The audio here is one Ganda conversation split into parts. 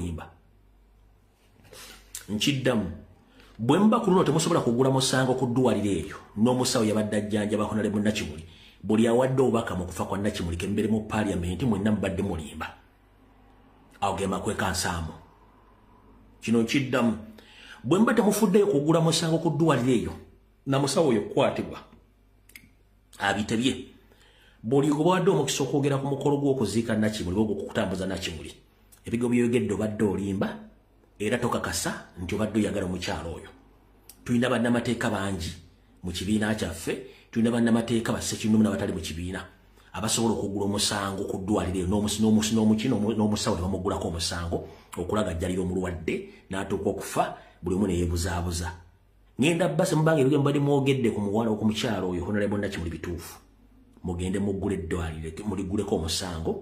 bulimba nchiddamu bwemba kuno temusobola kugula musango ku ddwaliro eryo n'omusawo yabadde ajjanjaba Honorable Nakimuli buli awadde obubaka mu kufa kwa Nakimuli kembere mu parliament mwenna mubadde mulimba awo gema kwekansaamu kino nchiddamu bwemba temufuddeyo kugula musango ku ddwaliro eryo na musawo oyo kwatibwa abitebye buli gobadde omukisa okwogera ku mukolo gw'okuziika Nakimuli ogw'okutambuza Nakimuli ebigo byogedde obadde olimba era tokakasa nti obadde oyagala omukyalo oyo tulina bannamateeka bangi mu kibiina kyaffe tulina bannamateeka bassekinnumi n'abatali mu kibiina abasobola okugula omusango ku ddwaliro n'omusawo ne bamugulako omusango okulaga ajjalira omulwadde n'atuuka okufa buli omu ne yeebuzaabuza ngenda base mubanga ebigambo bali mwogedde ku muwala ku mukyalo oyo Honorable Nakimuli bituufu mugende muggule eddwaliro muliguleko omusango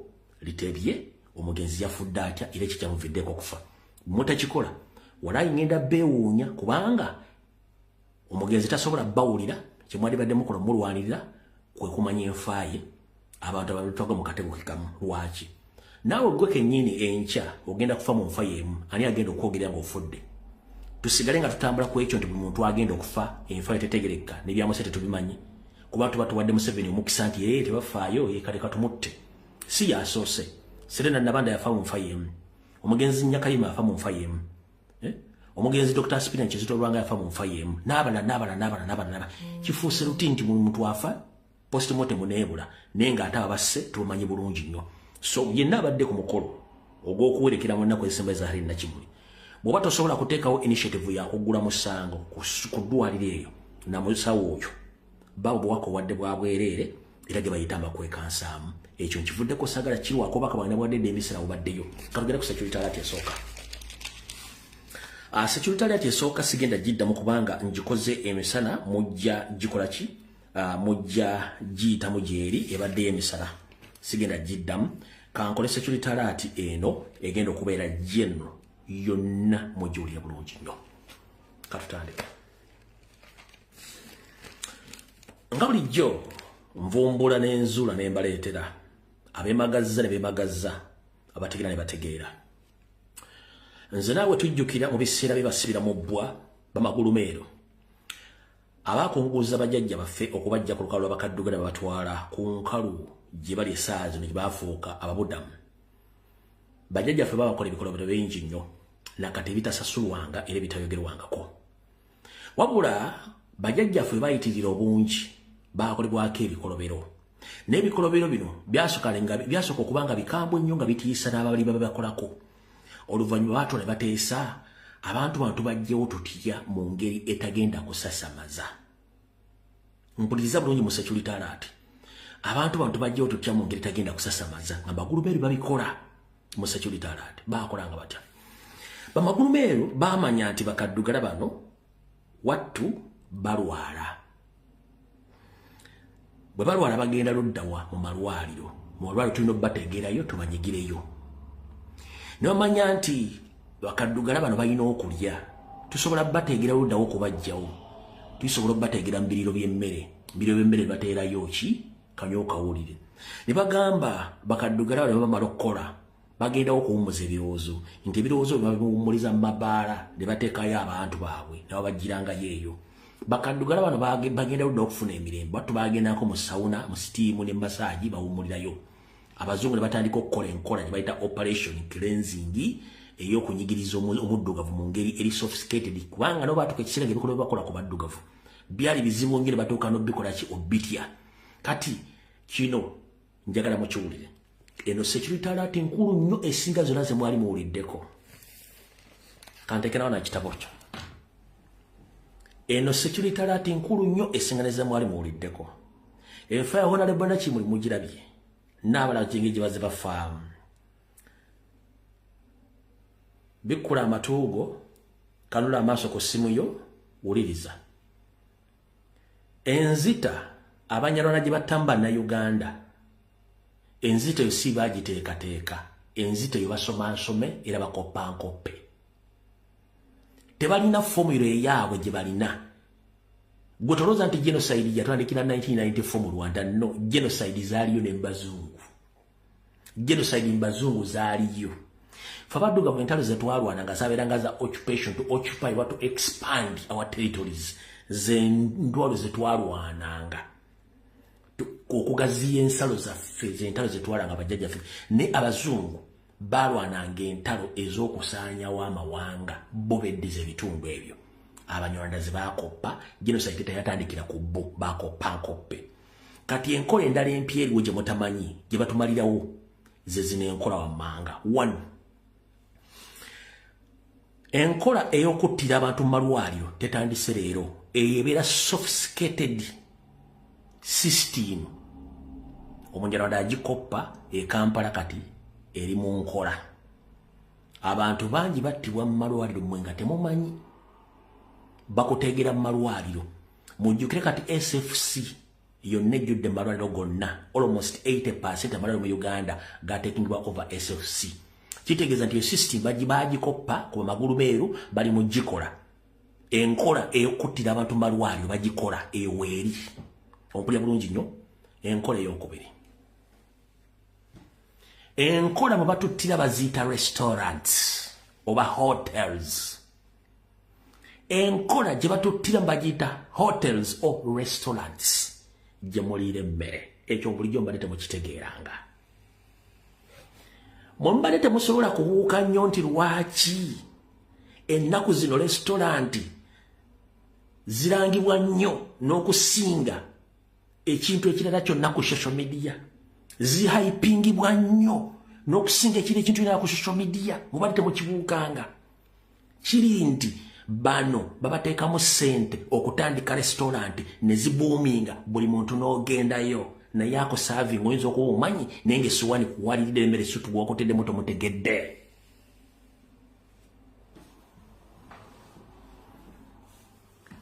litebye omugenzi yafudde atya era ekikyamuviddeko okufa mutakikola walayi ngenda beewuunya kubanga omugenzi tasobola bawulira kyemwali badde mukola mulwanirira kwe kumanya enfaaye abantu abalutwaga mu katego kikamu lwaki naawe gwe kennyini enkya ogenda kufa mu nfa y'emu ani agenda okwogerera ng'ofudde tusigale nga tutambula ku ekyo nti buli muntu agenda okufa enfa etetegereka n'ebyamusa tetubimanyi kuba tuba tuwadde Museveni omukisa nti yeye tebafaayo ye kale katumutte si yasoose Serena Nabanda yafa mu nfa y'emu omugenzi Nyakayima yafa mu nfa y'emu omugenzi Dr. Spina Kizito Lwanga yafa mu nfa y'emu n'abala kifuuse ruti nti muntu afa postmortem neebula naye ng'ate basse tumanyi bulungi nnyo so yenna abadde ku mukolo ogw'okuwerekera mu nnaku ezisemba za Harry Nakimuli bw'oba tosobola kuteekawo initiative ya kugula musango ku ddwaliro eyo na musawo oyo bawo bw'waka obwadde bwa bwereere era ge bayita amakwekansaamu ekyo nkivuddeko sagala kirwako baka bwana bwadde emisira obaddeyo katugere ku security alert esooka security alert esooka sigenda giddamu kubanga ngikoze emisana mujja gikola ki mujja giyitamu gyeri ebaddeyo emisana sigenda giddamu kankole security alert eno egenda okubeera general yonna mugiwulire bulungi nnyo katutandika nga bulijjo nvumbula n'enzuula ne mbaleetera abeemagazza ne beemagazza abategeera ne bategeera nze naawe tujjukira mu biseera bye basibira mu bbwa bamagulumeero abaakunguuza bajjajja baffe okubajja ku lukalu lw'abakadduga ne babatwala ku nkalu gye bali essaawa zino gye baafuuka ababudamu bajjajja ffe babakola ebikolobero bingi nnyo nakati bitasasulwanga era bitayogerwangako wabula bajjajja ffe bayitirira obungi baakolebwako ebikolobero n'ebikolobero bino byasooka okuba nga bikambwe nnyo nga bitiisa n'ababali babakolako oluvannyuma baatwo ne bateesa abantu bajjewo tutya mu ngeri etagenda kusasamaza mpuliriza bulungi mu security alert abantu bajjewo tutya mu ngeri etagenda kusasamaza nga bagulumeeru babikola mu security alert baakolanga batya bamagulumeeru baamanya nti bakaddugala bano wattu balwala bwe balwala bagenda luddawa mu malwaliro tulina obbategeerayo tubanyigireyo ne bamanya nti bakaddugala bano balina okulya tusobola bateegera luddawo okubajjawo tusobola obbateegera mu biriro by'emmere bateerayo ki kanyo kawulire ne bagamba bakaddugala bano bamala okukola bagendawo okuwummuza ebirowoozo nti ebirowoozo babiwummuliza mu mabaala ne bateekayo abantu baabwe nabo bagirangayo eyo bakaddugala bano bagenda ludda okufuna emirembe battu bagendako mu sawuna mu sitiimu ne masaagi bawummulirayo abazungu ne batandika okukola enkola gye bayita operation cleansing ey'okunyigiriza omuddugavu mu ngeri eri sophisticated kubanga nabo baatuka ekiseera ng'ebikolwa bye bakola ku baddugavu byali bizibu ngeri batuuka n'obbikola ki obbitya kati kino njagala mukiwulire eno security alert nkulu nnyo esinga zonna ze mwali muwuliddeko kantekerawo nakitabo kyo eno security alert nkulu nnyo esinga ne ze mwali muwuliddeko enfa ya Honorable Nakimuli mugirabye n'abalala gyenge gye baze bafaamu bikkula amatuugo kanula amaaso ku ssimu yo wuliriza enzita abanyarwanda gye batamba na Uganda enzita yo si bagiteekateeka enzita yo basoma-nsome era bakoppa-nkoppe tebalina formula eyaabwe gye balina gwe tolooza nti genocide yatandikira 1994 mu Rwanda no genocide zaaliyo ne mbazungu genocide mbazungu zaaliyo Fabaduga mu entalo zetwalwana nga zaberanga za occupation to occupy what to expand our territories zendwalo zetwalwananga okugaziya ensalo zaffe zentalo zetwalanga bajjajjaffe ne abazungu balwananga entalo ez'okusaanyawo amawanga bo beddiza ebitundu ebyo abanyarwanda ze bakoppa genocide teyatandikira ku bo bakoppa nkoppe kati enkola endala empya eriwo gye mutamanyi gye batumalirawo ze zino enkola wammanga 1 enkola ey'okuttira abantu mu malwaliro tetandise leero eyo ebeera sophisticated system omunyarwanda agikoppa e Kampala kati eri mu nkola abantu bangi battibwa mu malwaliro mmwe nga temumanyi bakuteegera mu malwaliro mujjukire kati SFC yonna ejjudde mu malwaliro gonna almost 80% amalwaliro mu Uganda gatekingibwa over SFC kitegeeza nti system bagikoppa ku magulu meeru bali mu gikola enkola ey'okuttira abantu mu malwaliro bagikola eweeri ompulya bulungi nnyo enkola ey'okubiri enkola mwe batuttira baziyita restaurants oba hotels enkola gye batuttira bagiyita hotels or restaurants gye muliira emmere ekyo bulijjo mbadde temukitegeeranga mwe mbadde temusobola kubuuka nnyo nti lwaki ennaku zino restaurant zirangibwa nnyo n'okusinga ekintu ekirala kyonna ku social media zihypingibwa nnyo n'okusinga ekiri ekintu ekirala ku social media mubadde temukibuukanga kiri nti bano babateekamu ssente okutandika restaurant ne zibuuminga buli muntu n'ogendayo naye ako serving oyinza okuba omanyi naye ng'essuwaani kuwalirira emmere sutu bw'okoteddemu tomutegedde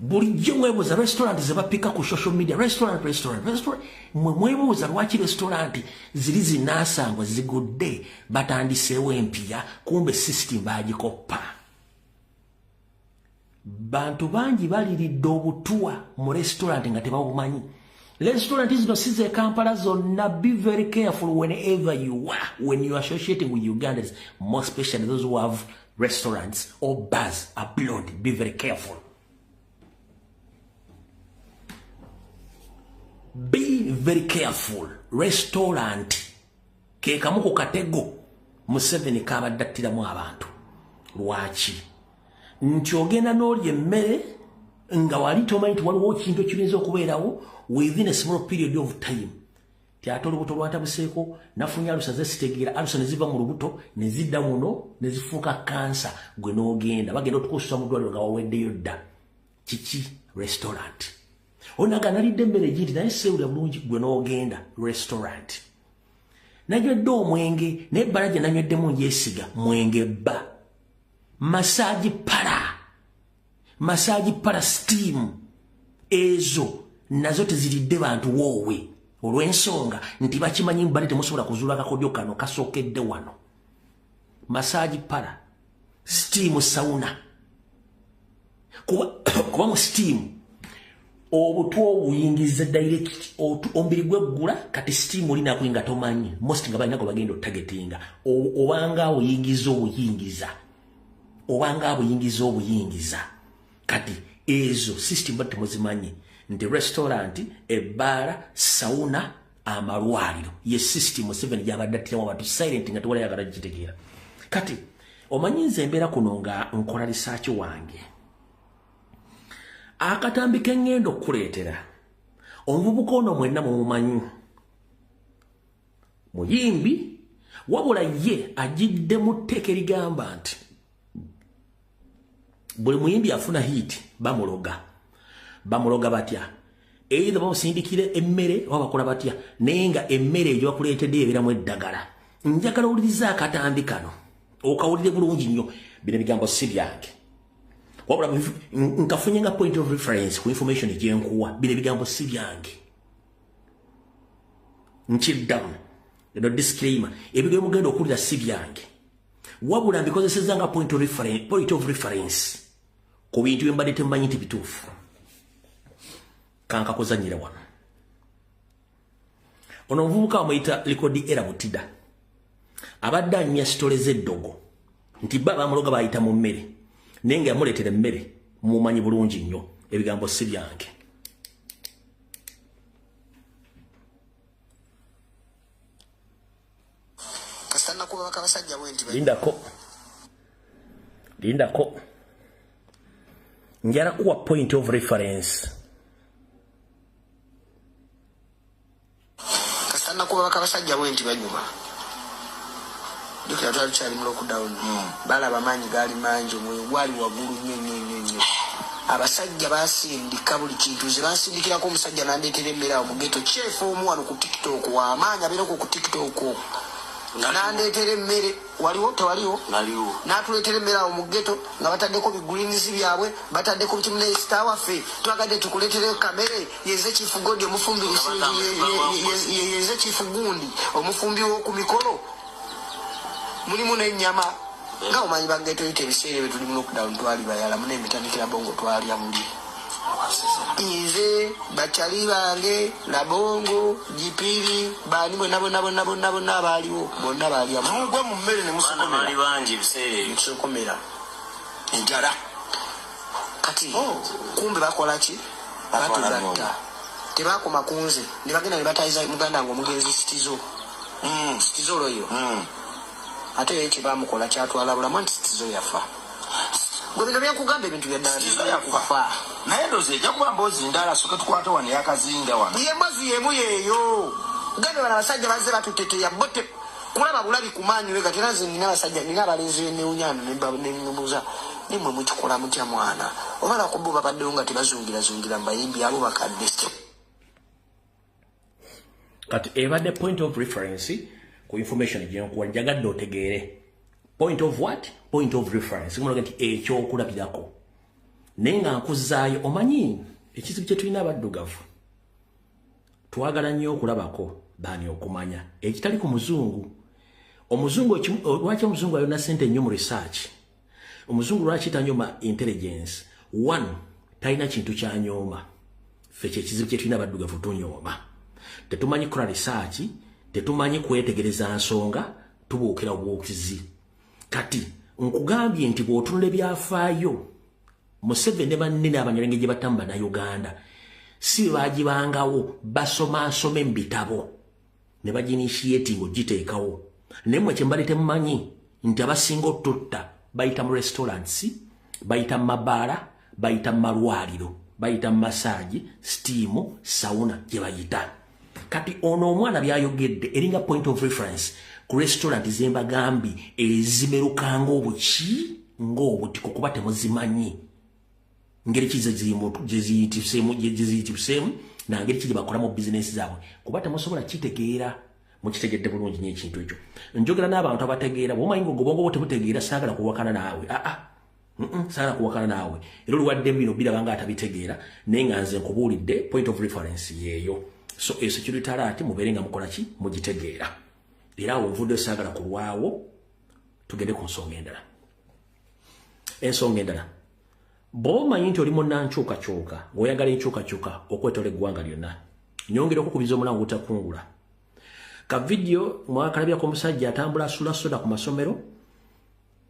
bulijjo mwebuuza restaurant ze bapika ku social media restaurant mwebuuza lwaki restaurant ziri zinaasangwa zigudde batandiseewo empya kumbe system bagikoppa bantu bangi baliridde obutuwa mu restaurant nga tebabumanyi restaurant zino si ze Kampala zonna be very careful whenever you are when you are associating with Ugandans more especially those who have restaurants or bars abroad be very careful be very careful restaurant ke kamu ku katego Museveni kabaddattiramu abantu lwaki nti ogenda n'olya emmere nga wali tomanyi nti waliwo ekintu ekiyinza okubeerawo within a small period of time ti ate olubuto lwatabuseeko nafunye alusa zesitegeera alusa ne ziva mu lubuto ne zidda muno ne zifuuka kansa gwe n'ogenda bagenda otukususa mu ddwaliro nga waweddeyo dda kiki restaurant onaga nalidde emmere gindi naye seewulira bulungi gwe n'ogenda restaurant nanywedde omwenge naye ebbala gye nanyweddemu njeesiga mwenge bba massage para steam ezo nazo teziridde bantu woowe olw'ensonga nti bakimanyi mbadde temusobola kuzuula akakodyo kano kasookedde wano massage para steam sauna kuba mu steam obutwa obuyingiza direct omubiri gweggula kati steam olina kuyinga tomanyi most nga balina gwe bagenda ottagetinga obanga obuyingiza kati ezo system bati muzimanyi nti restaurant ebbaala sauna amalwaliro ye system 7 gyabaddattiramu abantu silent nga tewala yagala gitegeera kati omanyi nze embeera kuno nga nkola research wange akatambi kengendo okukuleetera omuvubuka ono mwenna mumumanyi muyimbi wabula ye ajidde mu tteeka erigamba nti buli muyimbi afuna hit bamuloga batya either bamusindikire emmere oba bakola batya naye nga emmere egyo bakuleetedde ebeeramu eddagala njagala owuliriza akatambi kano okawulire bulungi nnyo bino ebigambo si byange wabula nkafunye nga point of reference ku information egyenkuwa bino ebigambo si byange nkiddamu eno disclaimer ebigambo mugenda okuwulira si byange wabula mbikozesezza nga point of reference ku bintu byembadde temmanyi nti bituufu kankakuzanyira wano ono omuvubuka bamuyita Likodi Era Butida abadde anyumya sitole z'eddogo nti baba muloga bayita mu mmere nenga yamuletera emmere mumanyi bulungi nnyo ebigambo si byange. Kasana kuba bakabasajja bwenti lindako njara kuwa point of reference. Kasana kuba bakabasajja bwenti banyuma dukira twali cyali mu lockdown bala bamanyi gali manjo mu wali wagulu nyenyenyenye abasajja basindika buli kintu zibasindikira ko musajja nandetere mmera mu ghetto chef omwana ku TikTok wa amanya bero ku TikTok nandetere mmere waliwo tewaliwo naliwo natuletere mmera mu ghetto nga bataddeko bigreens byabwe bataddeko kimne star wafe twagade tukuletere kamere yeze chief god omufumbi yeze chief gundi omufumbi wo ku mikolo mulimu n'ennyama nga omanyi baggeto yite ebiseera bye tuli mu lockdown twali bayala mune emitandikira bongo twali amuli nze bakyali bange labongo jipiri bani bonna abaaliwo bonna baali amugwe mu mmere ne musokomera bangi ebiseera musokomera enjala kati kumbe bakola ki batugatta tebakoma kunze ne bagenda ne batayiza muganda ngo omugenzi sitizo loyo ate yeki bamukola kyatwala bulamu nti sitizo yafa gwe bino byakugamba ebintu bya yakufa naye ndoze ejja kuba mbozi ndala soka tukwata wano yakazinda wano ye mbozi yemu yeyo gambe bana basajja bazze batuteteya bote kulaba bulabi kumanyi wega teraze nina basajja nina abalenzi b'ennewunyano nemmubuuza nimwe mukikola mutya mwana obala kubo babaddewo nga tebazungirazungira mbayimbi abo bakadde kati ebadde point of reference ku information gyenkuwa njagadde otegeere point of what? Point of reference. Kumulaga nti ekyo okulabirako. Naye nga nkuzaayo omanyi ekizibu kye tulina abaddugavu. Twagala nnyo okulabako baani okumanya ekitali ku muzungu. Omuzungu lwaki omuzungu ayona ssente nnyo mu research? Omuzungu lwaki tanyooma intelligence? One, talina kintu kyanyooma. Ffe kyekizibu kye tulina abaddugavu tunyooma. Tetumanyi kukola research, tetumanyi kwetegereza nsonga, tubuukira buukizi. Kati nkugambye nti bw'otunula ebyafaayo Museveni ne banne n'abanyalenge gye batamba na Uganda si baagibangawo basoma mu bitabo ne baginitiate ng'ogiteekawo naye mmwe kye mbali temumanyi nti abasinga otutta bayita mu restaurants bayita mu mabaala bayita mu malwaliro bayita mu masaagi steam sauna gye bayita kati ono omwana byayogedde eringa point of reference ku restaurant zemba gambi ezimerukanga obuki ng'obutiko kuba temuzimanyi ngeri kiziyitiseemu na ngeri kiri bakola mu business zaabwe kuba temusobola kitegeera mukitegedde bulungi nnyo ekintu ekyo njogera n'abantu abategeera bw'omanyi ng'obwongo bwo tebutegeera saagala kuwakana naawe saagala kuwakana naawe era oluwadde bino biraba nga atabitegeera naye nga nze nkubuulidde point of reference yeeyo so security alert mubeere nga mukola ki mugitegeera era awo nvudde saagala kulwawo tugende ku nsonga endala ensonga endala bw'omanyi nti oli munnankyukakyuka ng'oyagala enkyukakyuka okwetola eggwanga lyonna nyongera okukubiza omulango butakungula ka vidiyo mwakalabyako omusajja atambula asula soda ku masomero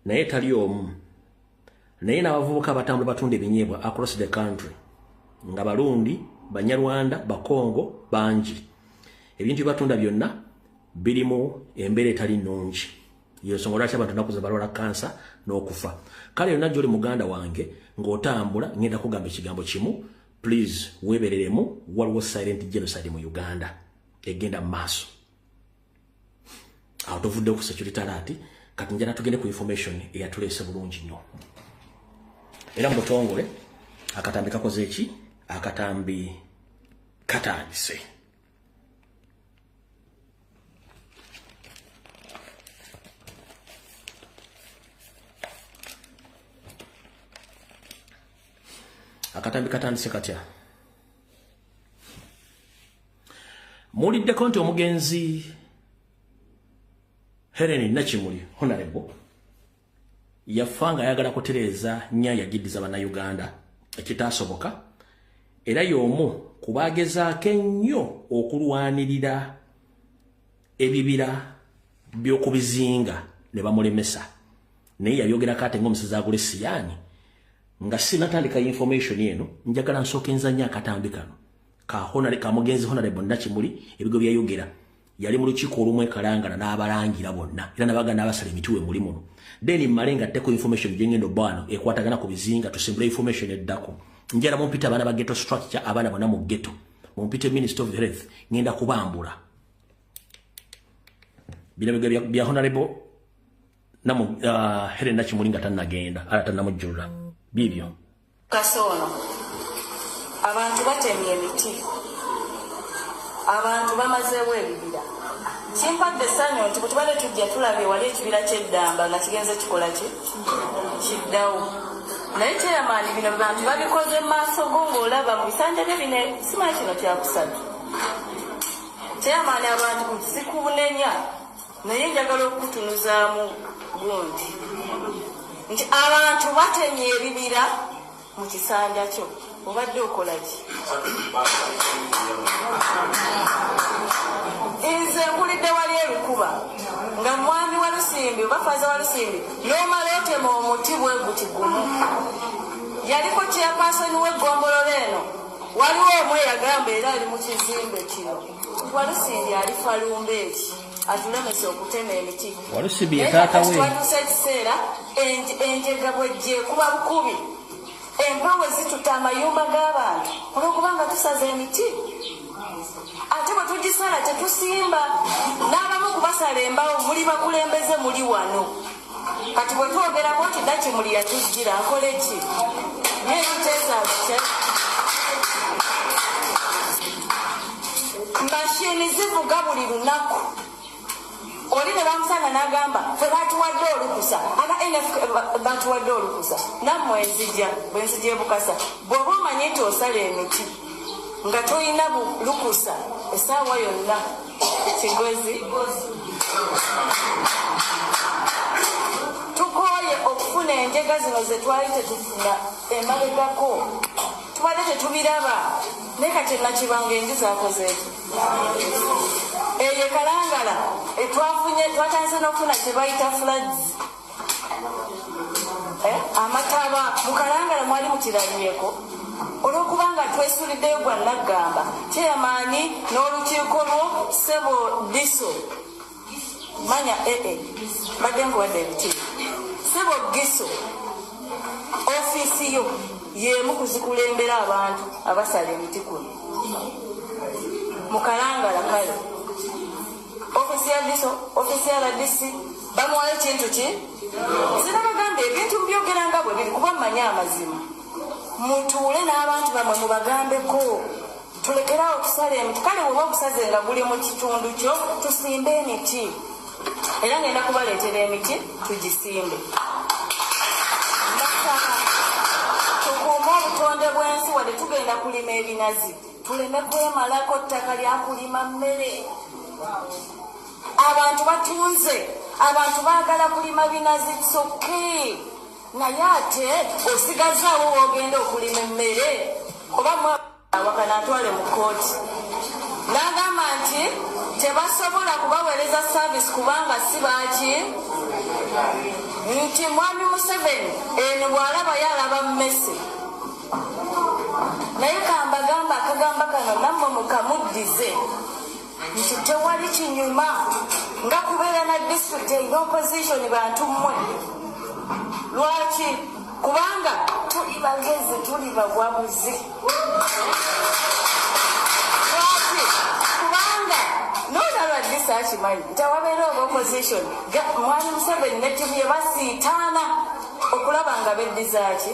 naye tali omu naye n'abavubuka abatambula batunda ebinyeebwa across the country nga Barundi Banyarwanda Bakongo bangi ebintu byatunda byonna birimu embeera etali nnungi iyo nsonga lwaki abantu nakuza balwala kansa n'okufa kale yonna gy'oli muganda wange ng'otambula ngenda kugamba ekigambo kimu please weebereremu waliwo silent genocide mu Uganda egenda mu maaso awo tovudde ku security alert kati njala tugende ku information eyatuleese bulungi nnyo era mu butongole akatambi kakoze eki akatambi katandise akatambi katandise katya muliddeko nti omugenzi Helen Nakimuli Honorable yafanga ayagala kutereeza nnyaya giddiza bannayuganda ekitaasoboka era y'omu kubagezaako ennyo okulwanirira ebibira by'okubizinga ne bamulemesa naye yayogera kate ng'omusezi agule siyani nga sinatandika information yeno njagala nsooke nzanya akatambi kano ka mugenzi Honorable Nakimuli ebigo byayogera yali mu lukiiko olumu ekalangana n'abalangira bonna era nabaga n'abasala emitiwe muli muno then malenga teko information jengendo bano ekwatagana ku bizinga tusimbule information eddako njala mumpita abana ba ghetto structure abana bonna mu ghetto mumpite Minister of Health ngenda kubambula binabiga bya Honorable namu Helen Nakimuli nga tannagenda ala tannamujjula bibyo kasono abantu batemye emiti abantu bamazeewo ebibira kimpadde essanyu nti bwe tubadde tujja tulabye wali ekibira ky'eddamba nga kigenze kikola kiddawo naye kyeyamaani bino bantu babikoze mu maaso go ng'olaba mu bisanja bye bino simanyi kino kyakusatu kyeyamaani abantu sikubunenya naye njagala okutunuzaamu gundi nti abantu batemye ebibira mu kisanja kyo obadde okola ki nze nkulidde wali ebikuba nga mwami wa Lusimbi oba faza wa Lusimbi n'omala otema omuti bwe guti gumu yaliko chairpersoni w'eggombolola eno waliwo omwe yagamba era ali mu kizimbe kino wa Lusimbi ali falumba eki atulemesa okutema emiti Walusimbi ye taata we twatuuse ekiseera enjega bwejje kuba bukubi empewo zituta amayumba g'abantu olwokubanga tusaza emiti ate bwe tugisala tetusimba n'abamu kubasala embawo muli bakulembeze muli wano kati bwe twogerako nti Nakimuli yatujjira nkole ki naye tuteesaakuke mashini zivuga buli lunaku oli ne bamusanga n'agamba fe batuwadde olukusa aba NF batuwadde olukusa nammwe enzija bwe nzija ebukasa bw'oba omanyi nti osala emiti nga toyina lukusa essaawa yonna kigozi tukooye okufuna enjega zino ze twali tetufuna emabegako tubadde tetubiraba naye kati Nakibanga enju zaakozeeki eyo Kalangala etwafunye twatanze n'okufuna kye bayita floods amataba mu Kalangala mwali mukirabyeko olwokubanga twesuliddeyo gwa Naggamba kyeyamaani n'olukiiko lwo Ssebo Diso manya badde nkuwadde ebitiibwa Ssebo Giso ofiisi yo y'emu kuzikulembera abantu abasala emiti kuno mu Kalangala kale ofiisi ya Diso ofiisi ya RDC bamuwayo kintu ki zinabagamba ebintu byogera nga bwe biri kuba mmanyi amazima mutuule n'abantu bamwe mubagambeko tulekerawo okusala emiti kale bweba obusaze nga guli mu kitundu kyo tusimbe emiti era ngenda kubaleetera emiti tugisimbe tukuume obutonde bw'ensi wadde tugenda kulima ebinazi tuleme kwemalako ttaka lyakulima mmere abantu batunze abantu baagala kulima binazi kisoke naye ate osigazaawo wogenda okulima emmere oba mwawakana atwale mu kooti n'agamba nti tebasobola kubaweereza saavisi kubanga si baaki nti mwami Museveni eno bw'alabayo alaba mmese naye kambagamba akagamba kano nammwe mukamuddize nti tewali kinyuma nga kubeera na disitulikiti erina opposition bantu mmwe lwaki kubanga tuli bagezi tuli bagwabuzi lwaki kubanga nolaba disa akimanyi nti awabeera oba opposition mwami Museveni ne timu ye basiitaana okulaba nga beddizaaki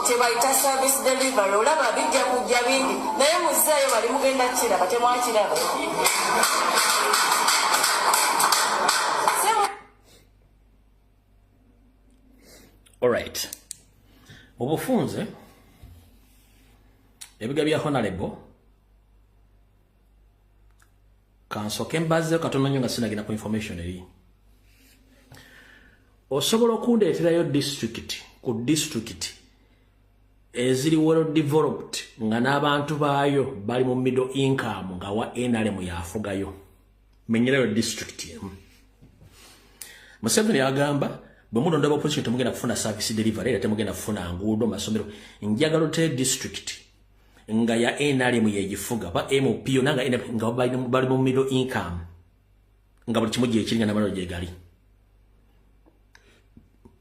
kyebayita service delivery olaba bijja kujja bingi naye muzaayo bali mugenda kukiraba temwakiraba alright obufunze ebiga bya Honorable kansoke mbaze katono nnyo nga sinagenda ku information eri osobola okundeeterayo ku district eziri well developed nga n'abantu baayo bali mu middle income nga wa NRM yafugayo menyerayo district emu Museveni agamba Bwemuno ndaba opposition temugenda kufuna service delivery era temugenda kufuna nguudo masomero njagalo te district nga ya NRM yejifuga ba MOP nanga nga bali mu middle income nga buli kimu gyekiringa n'amaliro gyegali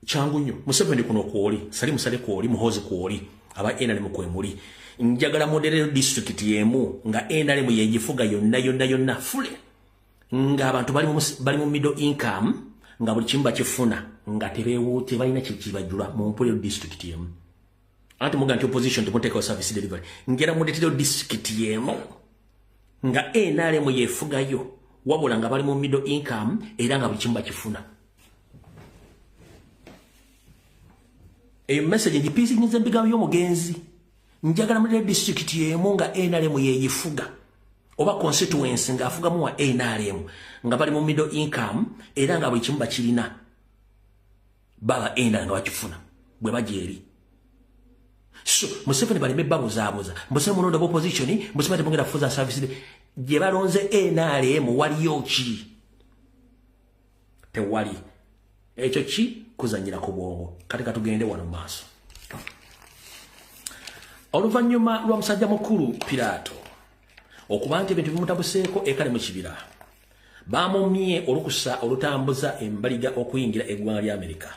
changu nnyo Museveni kuno kwoli sali musale kwoli muhozi kwoli aba NRM kwemuli njagala model district yemu nga NRM yejifuga yonna fule nga abantu bali mu middle income nga buli kimu bakifuna nga tebeewuute balina kikibajjula mu mpuliro district yemu ati muga nti opposition temuteka service delivery ngera mudetero district yemu nga NRM yefugayo wabula nga bali mu middle income era nga buli kimu bakifuna eyo message njipisi nyize mbigawo y'omugenzi njagala mu district yemu nga NRM yeyifuga oba constituency nga afuga mu wa NRM nga bali mu middle income era nga buli kimu bakirina baba NRM nga bakifuna bwe bajeri so Museveni bali mebbabuzabuza Museveni munondo opposition Museveni temugenda kufuza service gye balonze NRM waliyo ki tewali ekyo ki kuzanyira ku bwongo kati katugende wano maaso oluvannyuma lwa musajja mukulu Pilato okuba nti ebintu bimutabuseeko ekale mu kibira bamumye olukusa olutambuza embaliga okuyingira eggwanga lya Amerika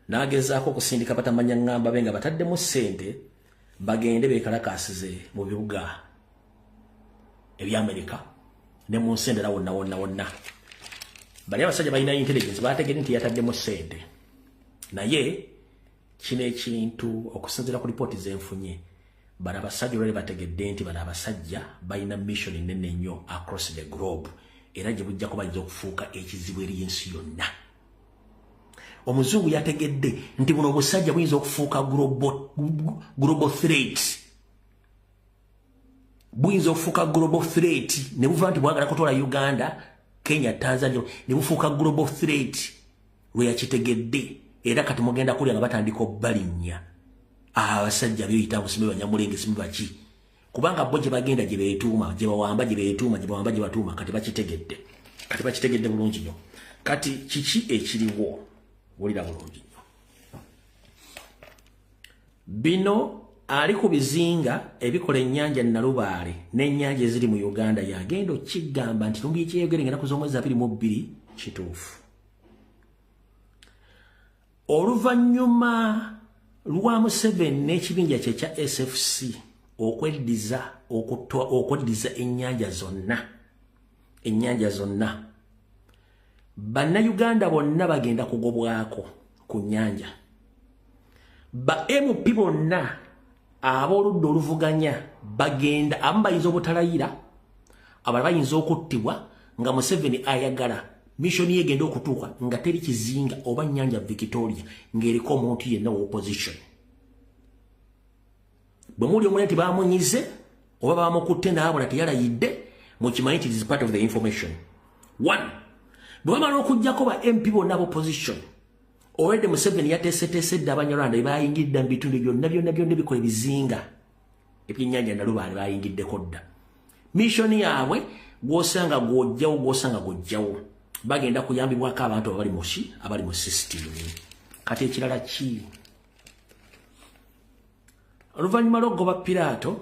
nagezaako okusindika batamanya ngamba benga bataddemu ssente bagende beekalakasize mu bibuga eby'Amerika ne mu nsendera wonna bali abasajja balina intelligence bategedde nti yataddemu ssente naye kino ekintu okusinziira ku lipooti zenfunye bali abasajja olwali bategedde nti bali abasajja balina mission nene nnyo across the globe era gye bujja kubayinza okufuuka ekizibu eri y'ensi yonna omuzungu yategedde nti buno obusajja buyinza okufuuka global threat buyinza okufuuka global threat ne buva nti bwagala kutwala Uganda Kenya Tanzania ne bufuuka global threat lwe yakitegedde era kati mugenda kulya nga batandika obbalinnya abasajja byoyita busime banyamulenge simu baki kubanga bo gye bagenda gye beetuuma gye bawamba gye beetuuma gye bawamba gye batuuma kati bakitegedde bulungi nnyo kati kiki ekiriwo wulira bulungi nnyo bino ali ku bizinga ebikola ennyanja Nalubaale n'ennyanja eziri mu Uganda yagenda okigamba nti lumbi ekyeyogere ngenda kuz'omwezi 22 kituufu oluvannyuma lwa Museveni n'ekibinja kye kya SFC okweddiza ennyanja zonna bannayuganda bonna bagenda kugobwako ku nnyanja ba MP bonna ab'oludda oluvuganya bagenda abamu bayinza obutalayira abalala bayinza okuttibwa nga Museveni ayagala mission ye genda okutuuka nga teri kizinga oba nnyanja Victoria ng'eriko omuntu yenna wa opposition bwe muli omuli nti bamunyize oba bamukutte naabona teyalayidde mukimanyi nti is part of the information. One, bwe bamala okuggyako ba MP bonna opposition already Museveni yateeseteesedde Abanyarwanda bayingidde mu bitundu byonna bikola ebizinga ebyennyanja Nalubaale bayingiddeko dda mission yaabwe gw'osanga gw'ojjawo bagenda kuyambibwako abantu abali mu system kati ekirala ki oluvannyuma lw'okugoba Pilato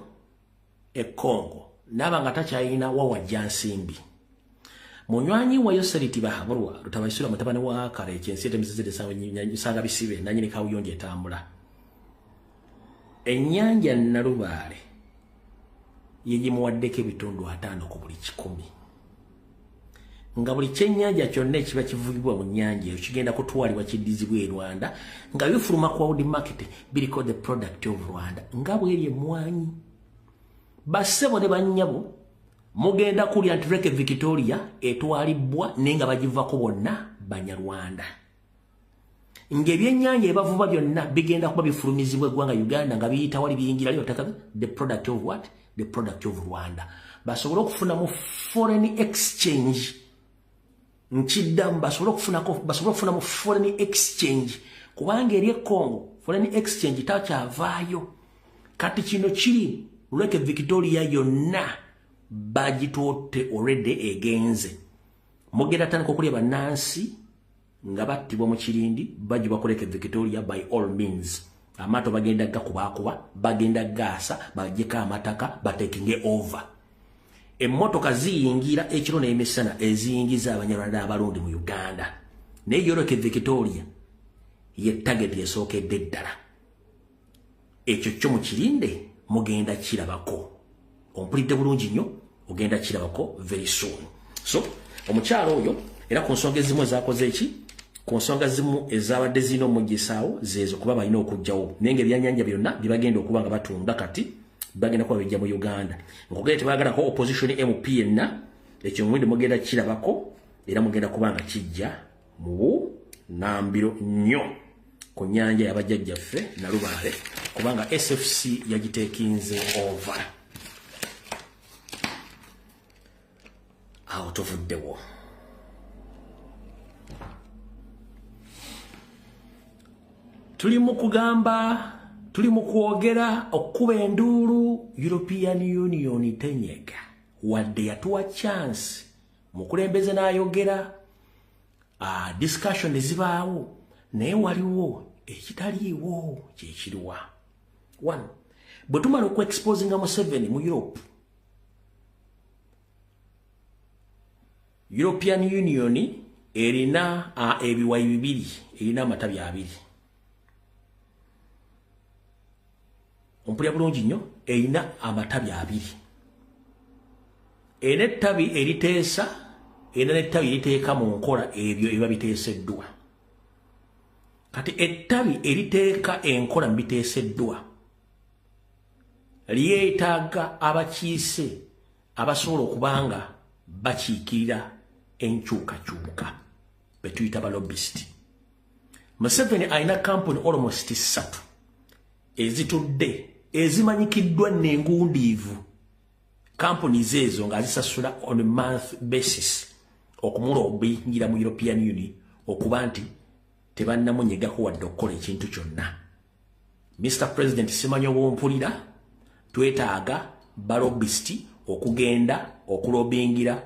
e Congo n'aba nga takyalina wawajja nsimbi munywanyi wa Yoseliti Bahaburwa Lutabaisula mutabani wa Kale ekyensi etemizizide sanga bisibe nanyini kawuyonje etambula ennyanja Nalubaale yegimuwaddeko ebitundu 5 ku buli 100 nga buli kyennyanja kyonna ekiba kivugibwa mu nnyanja eyo kigenda kutwalibwa kiddizibwa e Rwanda nga bifuluma ku world market biriko the product of Rwanda nga bweri emmwanyi bassebo ne bannyabo mugenda kulya nti Lake Victoria etwalibwa nenga bagivako bonna Banyarwanda ng'ebyennyanja ebavuba byonna bigenda kuba bifulumizibwa eggwanga Uganda nga biyita wali biyingira lyotaka the product of what? The product of Rwanda basobola okufuna mu foreign exchange nkiddamu basobola okufuna mu foreign exchange kubanga eri Congo foreign exchange takyavaayo kati kino kiri Lake Victoria yonna bagitoote already egenze mugenda tandika okulya bannansi nga battibwa mu kirindi bajja bakoleka Victoria by all means. Amato bagenda gakubakuba bagenda gasa bajeka amataka batekinge over. Emmotoka ziyingira ekiro n'emisana eziyingiza abanyarwanda abalundi mu Uganda. Ne yoroke Victoria ye target yesookedde ddala. Ekyo kyo mu kirinde mugenda kirabako. Ompulidde bulungi nnyo ogenda kirabako very soon. So omukyalo oyo era ku nsonga ezimu ezakoze eki ku nsonga zimu ezabadde zino omuggisaawo zezo kuba balina okujjawo nenge ebyanyanja byonna bye bagenda okuba nga batunda kati bagenda kuba bijja mu Uganda. Nkugende tebagalako opposition MP yenna ekyo mwende mugenda kirabako era mugenda kuba nga kijja mu nambiro nnyo ku nyanja y'abajjajjaffe na Lubaale kubanga SFC yagitekinze over out of the war. Tuli mu kugamba, tuli mu kwogera okuba enduulu European Union tenyega wadde yatuwa chance mukulembeze n'ayogera discussion ezibaawo naye waliwo ekitaliiwo kyekiriwa. One, bwe tumala okuexposinga Museveni mu Europe, European Union erina ebiwayi bibiri, erina amatabi abiri. Ompulya bulungi nnyo, erina amatabi abiri. Ene ettabi eriteesa, era n'ettabi eriteeka mu nkola ebyo ebiba biteeseddwa. Kati ettabi eriteeka enkola mu biteeseddwa lyetaaga abakiise abasobola okubanga bakiikirira enkyukakyuka betuyita balobist. Museveni alina kampuni almost 3 ezitudde ezimanyikiddwa n'engundiivu. Kampuni zezo nga zisasula on a month basis okumula obuyingira mu European Union okuba nti tebannamunyegako wadde okukola ekintu kyonna. Mr. President simanyi obwompulira twetaaga balobist okugenda okulobingira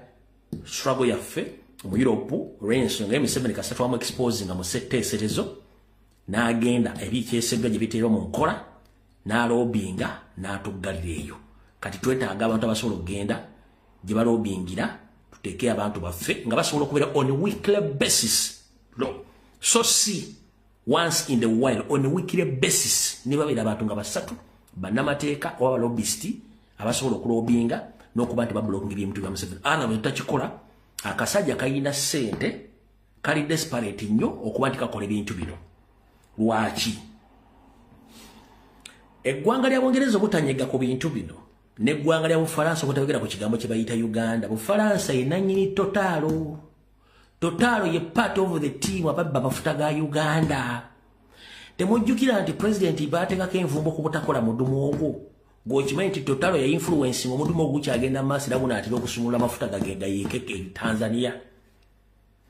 struggle yaffe mu Europe olw'ensonga Museveni kasatu wamu exposing nga mu setteeserezo n'agenda ebikyeseddwa gye biteerwa mu nkola n'alobinga n'atuggalira eyo. Kati twetaaga abantu abasobola okugenda gye balobingira tuteeke abantu baffe nga basobola okubeera on a weekly basis. No. So see once in the while on a weekly basis ne babeera abantu nga basatu bannamateeka oba balobisti abasobola okulobinga n'okuba nti babulookinga ebintu bya Museveni. Ana bwe tutakikola akasajja kayina ssente kali desperate nnyo okuba nti kakola ebintu bino. Lwaki? Eggwanga lya Bungereza obutanyega ku bintu bino n'eggwanga lya Bufalansa obutabegera ku kigambo kye bayita Uganda. Bufalansa ye nannyini Totalo. Totalo ye part of the team ababba amafuta ga Uganda. Temujjukira nti President baateekako envumbo ku butakola mudumu ogwo. Gwokimanyi nti Totalo ya influence omudumu ogwo kyagenda maaso era gunaatera okusumulula amafuta gagenda yeekeke Tanzania.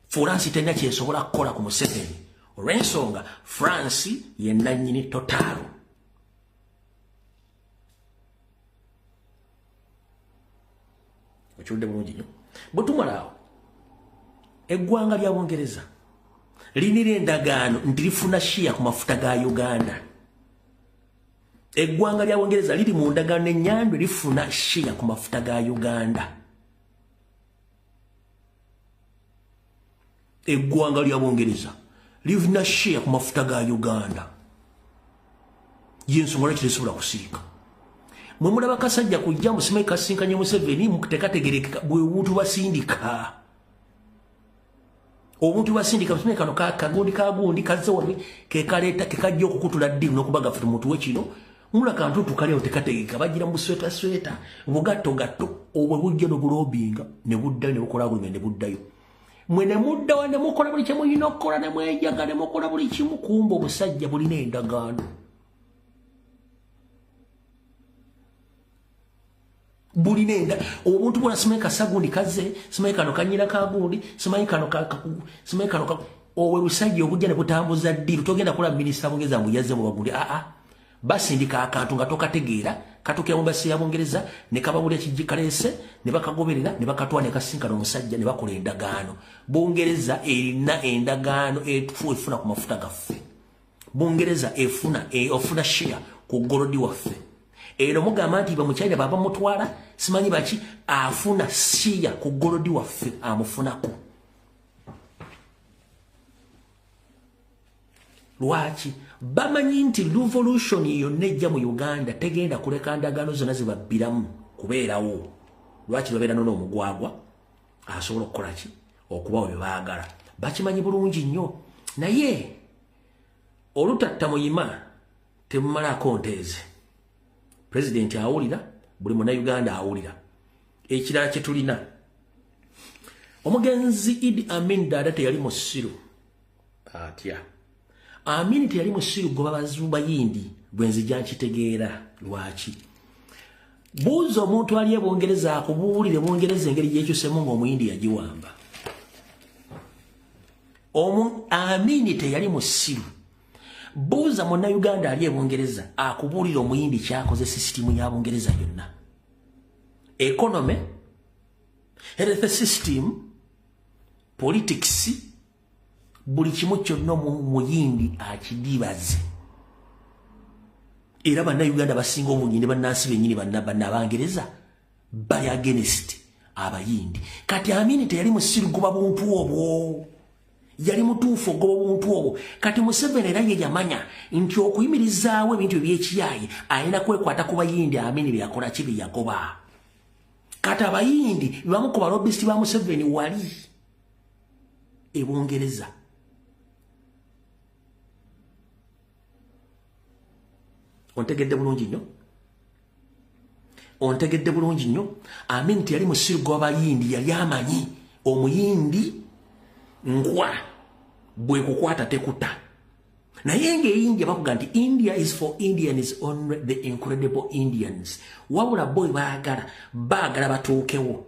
France tena kyesobola kukola ku Museveni. Olw'ensonga France ye nannyini Totalo. Okiwulidde bulungi nnyo. Bwe tumala awo eggwanga lya Bungereza linira endagaano nti lifuna shia ku mafuta ga Uganda. Eggwanga lya Bungereza liri mu ndagaano ennyandwe lifuna shia ku mafuta ga Uganda. Eggwanga lya Bungereza lifuna shia ku mafuta ga Uganda. Yensonga lwaki tesobola kusirika. Mwe mulaba kasajja kujja musimayi kasinkanye Museveni mutekategereka bwe buntu basindika. Obuntu basindika musimayi kano kagundi kazze wano ke kaleeta ke kajja okukutula ddimu n'okubaga ffe muntu wekino mula kantu tukale otekategeka bagira mu sweta bugatto obwe bujja n'obulobinga ne buddayo ne bukola buli ne buddayo. Mwe ne mudda ne mukola buli kye muyina okukola ne mwejaga ne mukola buli kimu kumba obusajja bulina endagaano. Bulinenda obuntu bwona simanyi kasagundi kaze simanyi kano kanyira kagundi simanyi kano owe lusajja obujja ne butambuza ddiru togenda kula minisita Bungereza mbu yazze mu bagundi basindika akantu nga tokategeera katukira mu basi ya Bungereza ne kababulya kijikalese ne bakagoberera ne bakatwa ne kasinkana omusajja ne bakola endagaano. Bungereza erina endagaano efuna ku mafuta gaffe. Bungereza ofuna share ku golodi waffe. Ero mugamba nti ba mu China baba mutwala simanyi baki afuna share ku golodi waffe amufunako. Lwaki bamanyi nti revolution yonna ejja mu Uganda tegenda kuleka ndagaano zonna zibabbiramu kubeerawo. Lwaki babeera n'omugwagwa asobola okukola ki okubawo bye baagala. Bakimanyi bulungi nnyo naye olutatta muyima temumalako nteeze. President awulira, buli Munnayuganda awulira. Ekirala kye tulina omugenzi Idi Amin Dada teyali musiru atya. Amin teyali musiru goba bazumba yindi bwenzija nkitegeera. Lwaki buuza omuntu ali Bungereza akubuulire Bungereza engeri yekyusemu ng'omuyindi yagiwamba. Amin teyali musiru. Buuza Munnayuganda ali Bungereza akubuulire omuyindi kyakoze sisitimu ya Bungereza yonna. Economy, health system, politics, buli kimu kyonna muyindi akidibaze. Era Bannayuganda basinga obungi ne bannansi bennyini bannabangereza bali against abayindi. Kati Amin teyali musiru goba buntu obwo. Yali mutuufu ogoba buntu obwo. Kati Museveni era ye yamanya nti okuyimirizaawo ebintu ebyekiyayi alina kwekwata ku bayindi Amin byakola kibi yagoba. Kati abayindi bamu ku balobisiti ba Museveni wali e Bungereza. Ontegedde bulungi nnyo? Ontegedde bulungi nnyo? Amin teyali musiru gw'abayindi yali amanyi omuyindi ngwa bwe kukwata tekuta. Naye ng'eyingi bakuga nti India is for Indians only, the incredible Indians. Wabula boy baagala batuukewo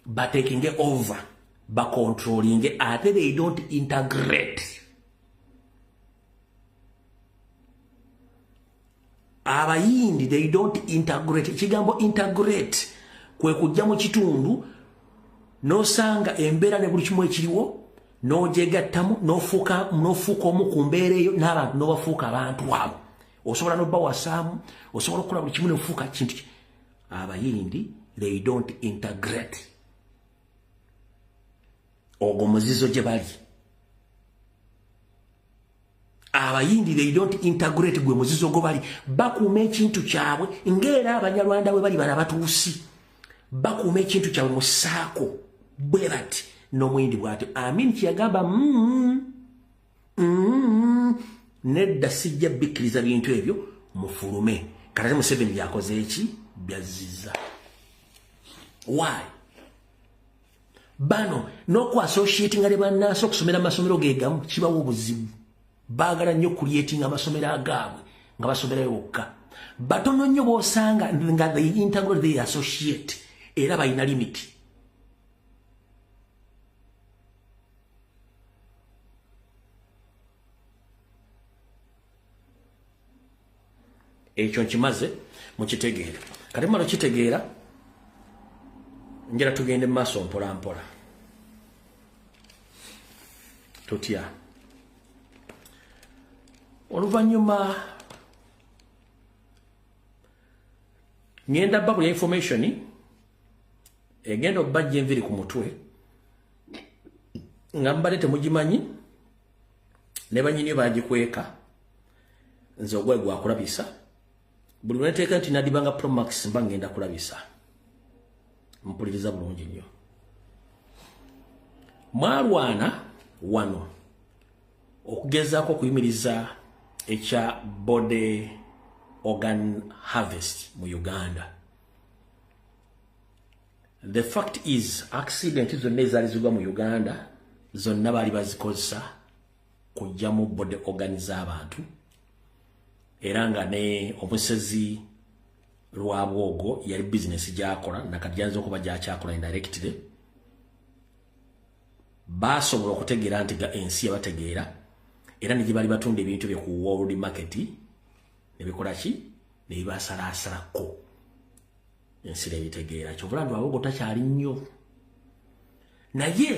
batekinge over bacontrollinge ate they don't integrate. Abayindi they don't integrate. Kigambo integrate kwe kujja mu kitundu nosanga embeera ne buli kimu ekiriwo nojegattamu nofuuka omu ku mbeera eyo n'abantu nobafuuka abantu abo. Osobola n'obbawasaamu, osobola okukola buli kimu nofuuka kintu. Abayindi they don't integrate. Ogwo muzizo gye bali. Abayindi they don't integrate gwe muzizo gwe bali. Bakuuma ekintu kyabwe ng'era Abanyarwanda bwe bali bana batuusi. Bakuuma ekintu kyabwe mu ssaako bwe bati. N'omuyindi bw'ati Amin kyeyagamba nedda sijja bikkiriza bintu ebyo mufulume. Kati Museveni byakoze eki byazizza. Why? Bano n'oku-associatinga ne bannansi okusomera amasomero ge gamu kibawo obuzibu. Baagala nnyo creating amasomero agaabwe nga basomerayo bokka. Batono nnyo b'osanga nga they integrate, they associate era balina limit. Ekyo nkimaze mukitegeera. Kati mmalo kitegeera njala tugende mu maaso mpola mpola. Tutya. Oluvannyuma ngenda babula information egenda obbajja enviri ku mutwe nga mbadde temugimanyi ne bannyini bagikweka nze ogwayi gwakulabisa. Buli lweteeka nti Nadibanga Pro Max mba ngenda kulabisa. Mpuliriza bulungi nnyo. Mwarwana wano okugezaako okuyimiriza ekya body organ harvest mu Uganda. The fact is accident zonna ezaali zigwa mu Uganda zonna baali bazikozesa kujjamu body organ z'abantu. Era nga ne omusezi Lwabwogo yali business gy'akola nakati gyanza okuba gyakyakola indirectly. Basobola okutegeera nti ensi yabategeera era ne gye bali batunda ebintu bye ku world market nebikola ki nebibasalasalako ensira ebitegeera kyovula nti wabogo takyali nnyo naye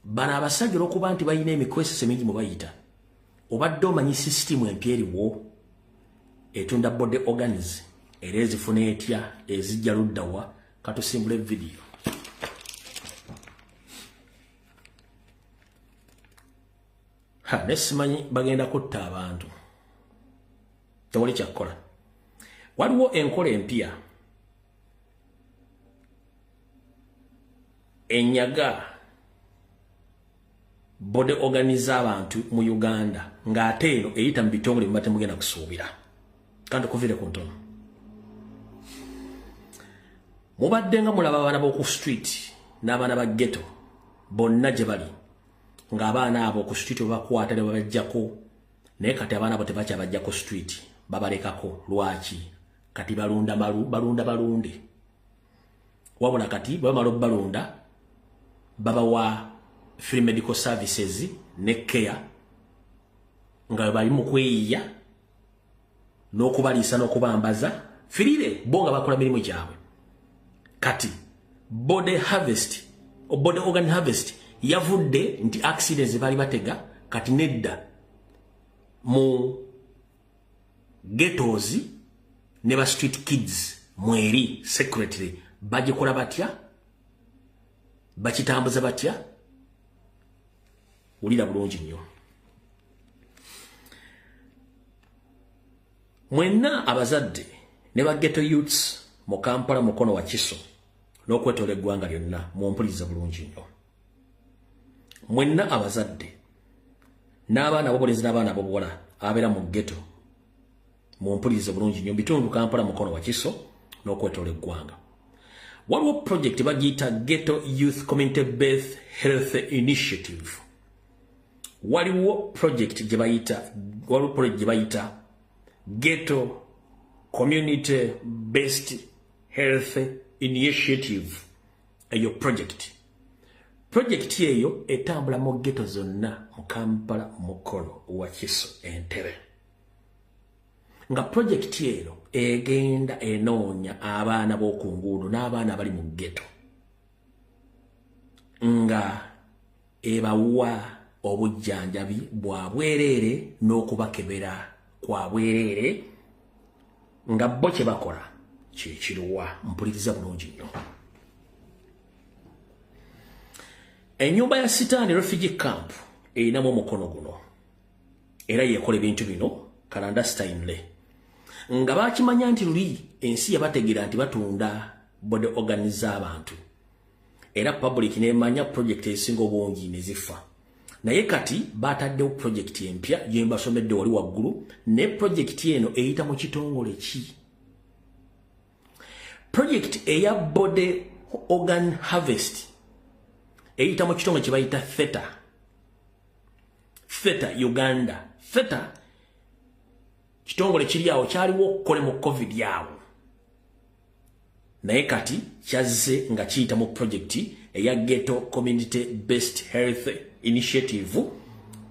bano abasajja olwokuba nti balina emikwesese mingi mu bayita obadde omanyi sisitimu empya eriwo etunda body organs era ezifuna etya ezijja luddawa katusimbula evidiyo nesimanyi bagenda kutta abantu tewali kyakkola waliwo enkola empya enyaga bode organize abantu mu Uganda ng'ate eno eyita mu bitongole mbate mugenda kusuubira kandi kuvire ku ntono mubadde nga mulaba abaana b'oku street n'abaana ba ghetto bonna gye bali ng'abaana abo ku street bakwata ne babajjako naye kati abaana abo tebakyabajja ku street babalekako lwaki kati balunda balunde wabula kati bamala balunda babawa free medical services ne care nga bali mu kweyiya n'okubaliisa n'okubambaza firire bonga bakola mirimu gyabwe kati body harvest o body organ harvest yavudde nti accidents bali batega kati nedda mu ghettos ne ba street kids mweri secretary bagikola batya bakitambuza batya ulira bulungi nnyo mwenna abazadde ne ba ghetto youths mu Kampala mukono wa Kiso n'okwetola eggwanga lyonna mumpuliriza bulungi nnyo mwenna abazadde n'abaana abobulenzi n'abaana abobuwala abeera mu ghetto mumpuliriza bulungi nnyo bitundu Kampala mukono wa Kiso n'okwetola eggwanga waliwo project bagiyita Ghetto Youth Community Based Health Initiative waliwo project gye bayita Ghetto Community Based Health Initiative eyo project eyo etambula mu ghetto zonna mu Kampala mukono wa Kiso Entebbe nga project eyo egenda enoonya abaana b'oku nguudo n'abaana bali mu ghetto nga ebawa obujjanjabi bwa bwereere n'okubakebera kwa bwereere nga bo kye bakola kyekiruwa mpuliriza bulungi nnyo ennyumba ya Sitaani refugee camp erinamu omukono guno era yekola ebintu bino Kalanda Steinle nga bakimanya nti luli ensi yabategeera nti batunda body organs abantu era public nemanya project esinga obungi nezifa naye kati bataddewo project empya gyembasomedde wali waggulu ne project eno eyita mu kitongole ki project eya body organ harvest eyita mu kitongole kye bayita Theta Uganda Theta kitongole kiri awo kyaliwo okukole mu covid yawo naye kati kyazze nga kiyita mu project eya Ghetto Community Based Health Initiative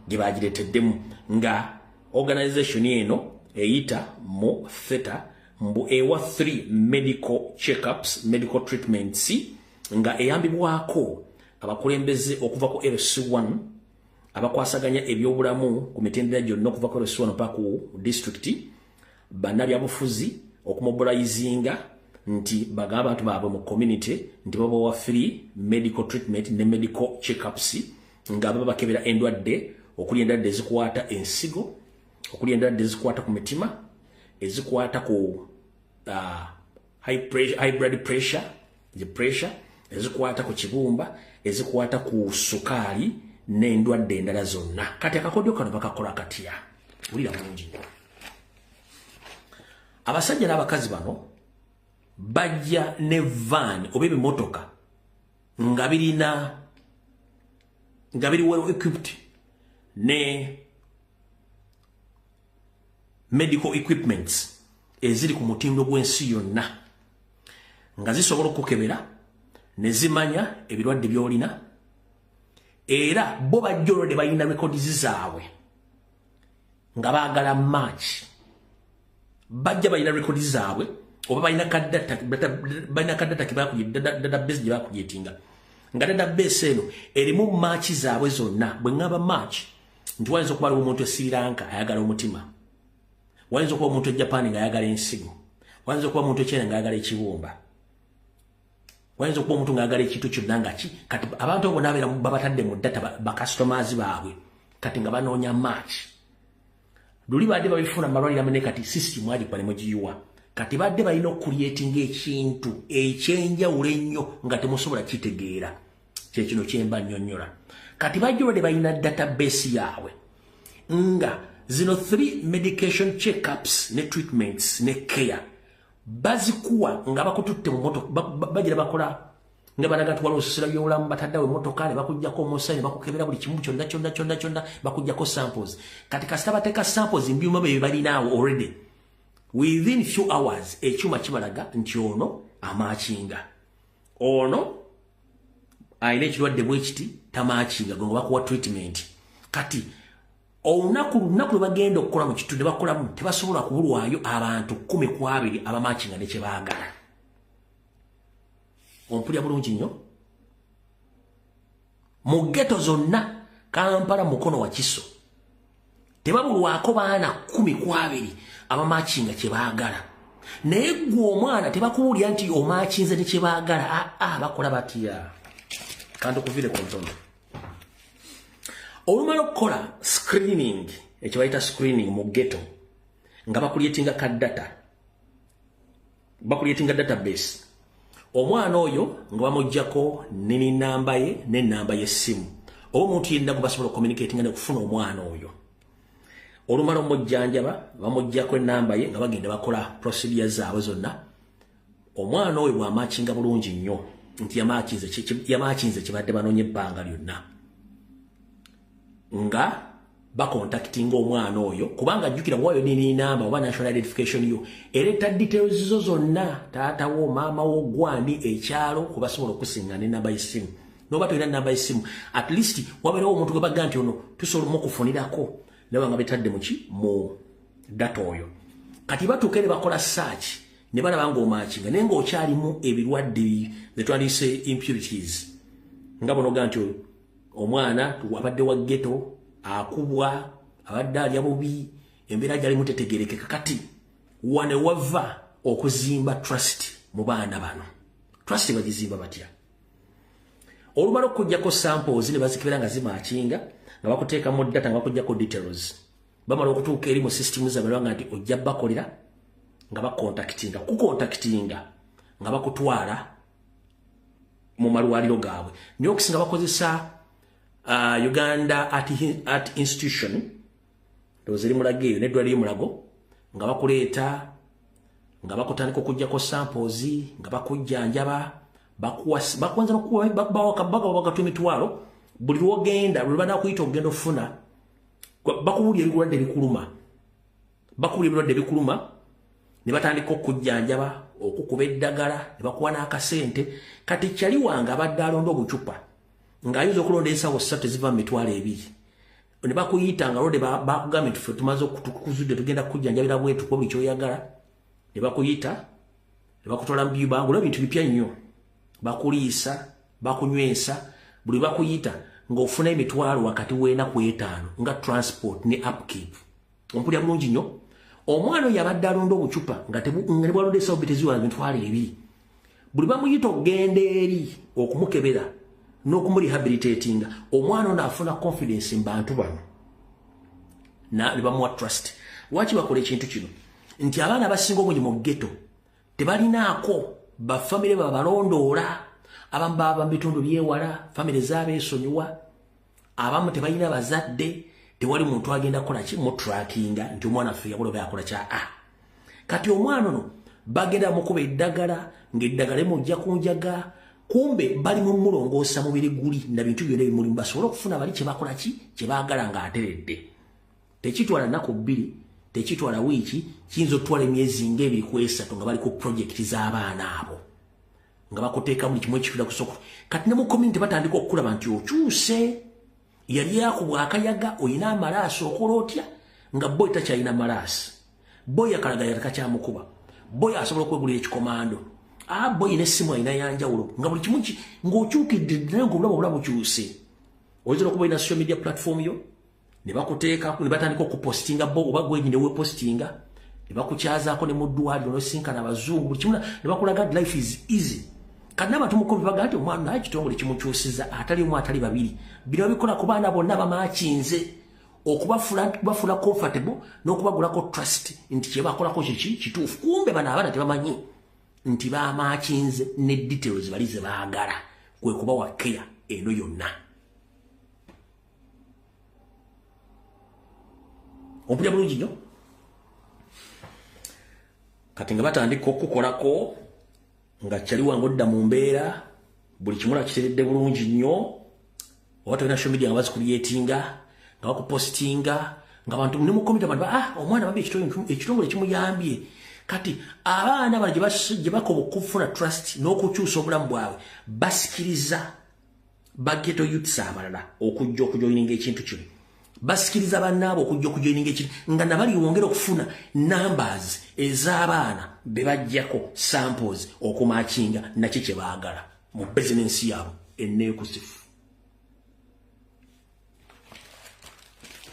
gye bagireteddemu nga organization eno eyita mu Theta mbu ewa 3 medical checkups medical treatments nga eyambibwako abakulembeze okuva ku LC1 abakwasaganya ebyobulamu ku mitendera gyonna okuva ku LC1 mpaka ku district bannabyabufuzi okumobilizinga nti bagaba abantu baabwe mu community nti babawa free medical treatment ne medical checkups nga baba bakebera endwadde okuli endwadde ezikwata ensigo okuli endwadde ezikwata ku mitima ezikwata ku high blood pressure ezikwata ku kibumba ezikwata ku sukaali n'endwadde endala zonna kati akakodyo kano bakakola katya ulira bulungi abasajja n'abakazi bano bajja ne van oba ebimotoka nga biri well equipped ne medical equipments eziri ku mutindo gw'ensi yonna nga zisobola okukebera ne zimanya ebirwadde by'olina era bo bajjolo ne balina records zaabwe nga baagala match bajja bayina record zaabwe oba bayina kadata database gye bakuyetinga nga database eno erimu match zaabwe zonna bwe ngaba match nti wayinza okuba aliwo omuntu e Sri Lanka ayagala omutima, wayinza okuba omuntu e Japan nga ayagala ensigo, wayinza okuba omuntu e China nga ayagala ekibumba, wayinza okuba omuntu nga ayagala ekintu kyonna nga ki kati abantu abo nabeera babatadde mu data bakastomers baabwe kati nga banoonya match. Luli badde babifuna malwaliro amene kati system agipa ne mugiyiwa kati badde balina okucreatinga ekintu ekyenjawulo ennyo nga temusobola kitegeera kyekino kyemba nnyonnyola. Kati bajjolode balina database yaabwe nga zino 3 medication checkups ne treatments ne care bazikuwa nga bakututte mu moto bagira bakola nga banaga twala osisira byobulamu bataddawe motoka ne bakujjako omusaayi bakukebera buli kimu kyonna bakujjako samples. Kati kasita bateeka samples mbyuma bye balinaawo already within few hours ekyuma kibalaga nti ono amaakinga, ono ayina ekirwadde bwekiti tamaakinga ngo bakuwa treatment. Kati olunaku lwe bagenda okukola mu kitundu bakolamu tebasobola kubulwayo abantu 12 abamaakinga ne kye baagala. Ompulya bulungi nnyo mu ghetto zonna Kampala mukono wa Kiso tebabulwako baana 12 abamaakinga kye baagala, naye gwe omwana tebakuwulya nti omaakinze ne kye baagala. Bakola batya kanto kuvire kontono olumala okukola screening ekyo bayita screening mu ghetto nga bakulyetinga kadata bakulyetinga database. Omwana oyo nga bamujjako nini namba ye ne namba y'essimu oba omuntu yenna gwe basobola communicating ne kufuna omwana oyo. Olumala omujjanjaba bamujjako enamba ye nga bagenda bakola procedure zaabwe zonna. Omwana oyo bw'amaakinga bulungi nnyo nti yamaakinze kibadde banoonye ebbanga lyonna nga bakontaktinga omwana oyo kubanga jjukira waayo nini namba oba national identification yo ereta details zo zonna taatawo maamawo gwani ekyalo kubasobola okusinga n'enamba y'essimu n'oba tolina namba y'essimu at least wabeerawo omuntu gwe bagga nti ono tusobola okufunirako naye nga betadde mu data oyo. Kati batuuke ne bakola search ne balaba ng'omaakinga naye ng'okyalimu ebirwadde bye twandiyise impurities nga bonoga nti omwana abadde wa ghetto akubwa abadde alya bubi embeera gyali mutetegerekeka. Kati wane wava okuzimba trust mu baana bano. Trust bagizimba batya? Olumala okujjako samples ne bazikebera nga zimaakinga nga bakuteeka mu data nga bakujjako details bamala okutuuka eri mu system zabalwa nga nti ojja bakolera nga bakontaktinga kukontaktinga nga bakutwala mu malwaliro gaabwe. Naye okusinga bakozesa Uganda Art Institution dozeri mulageyo neddwaliro mulago nga bakuleeta nga bakutandika okujjako samples nga bakujjanjaba bakwanza bakatwa emitwalo buli lwogenda lwe banakuyita okugenda ofuna bakuwulya ebirwadde bikuluma ne batandika okujjanjaba okukuba eddagala ne bakuwa n'akasente. Kati kyali wange abadde alonda obucupa ng'ayinza okulonda ensawo 3 eziva mu mitwalo 2 ne bakuyita nga lode bakugambye nti ffe tumaze okukuzudde tugenda kujjanjabira bwetu kuba buli kyoyagala ne bakuyita ne bakutwala mu byuba ng'olaba ebintu bipya nnyo bakuliisa bakunywesa buli bakuyita ng'ofuna emitwalo wakati w'ennaku 5 nga transport ne upkeep. Ompulya bulungi nnyo. Omwana oyo abadde alonda obucupa nga ne bwalonda ensawo teziwala mitwalo 2 buli bamuyita okugenda eri okumukebera n'okumurehabilitatinga omwana ono afuna confidence mu bantu bano ne bamuwa trust. Lwaki bakola ekintu kino nti abaana abasinga obungi mu ghetto tebalinaako bafamire babalondoola. Abamu baba mu bitundu byewala famire zaabeesonyiwa, abamu tebalina bazadde tewali muntu agenda kukola ki mu trackinga nti omwana ffe yabula byakola kya kati omwana ono bagenda mukuba eddagala ng'eddagala emujja kunjaga kumbe bali mu mulongoosa mubiri guli na bintu byonna ebimulimu basobole okufuna bali kye bakola ki kye baagala ng'ateredde. Tekitwala nnaku 2 tekitwala wiiki kiyinza okutwala emyezi ng'ebiri ku 3 nga bali ku projekiti z'abaana abo nga bakuteeka buli kimu ekitula kusoko. Kati ne mu community batandika okulaba nti okyuse yali yakubwa akayaga oyina amalaasi okola otya nga boy takyalina malaasi boy akalaga yakakya mukuba boy asobola kwegulira ekikomando boy ne simu ina yanjawulo nga buli kimu ng'okyukidde ng'obulamu kyuse oyinza okuba ina social media platform yo ne bakuteeka ne batandika okupostinga bo oba gwe nyine we postinga ne bakukyazaako ne mu ddwaliro n'osinkana abazungu buli kimu ne bakulaga life is easy kati n'abantu mukobi baga nti omwana naye ekitongole kimukyusiza atali omu atali babiri bino bikola ku baana bonna bamakinze okubafula comfortable n'okubagulako trust nti kyebakolako kiki kituufu kumbe bano abaana tebamanyi nti bamakinze ne details bali ze baagala kwe kuba wa care eno yonna ompulya bulungi nnyo kati nga batandika okukolako nga kyali wange odda mu mbeera buli kimula kiteredde bulungi nnyo oba tolina social media nga bazikuliyetinga nga bakupostinga nga abantu ne mukomita bantu omwana babi ekitongole kimuyambye kati abaana bano gye bakoba okufuna trust n'okukyusa obulamu bwabwe basikiriza bageto youths abalala okujja okujoyininga ekintu kino basikiriza bannaabo okujja okujoyininga ekintu nga nabali wongera okufuna numbers ez'abaana be bajjako samples okumakinga naki kye baagala mu bizinensi yaabwe enneekusifu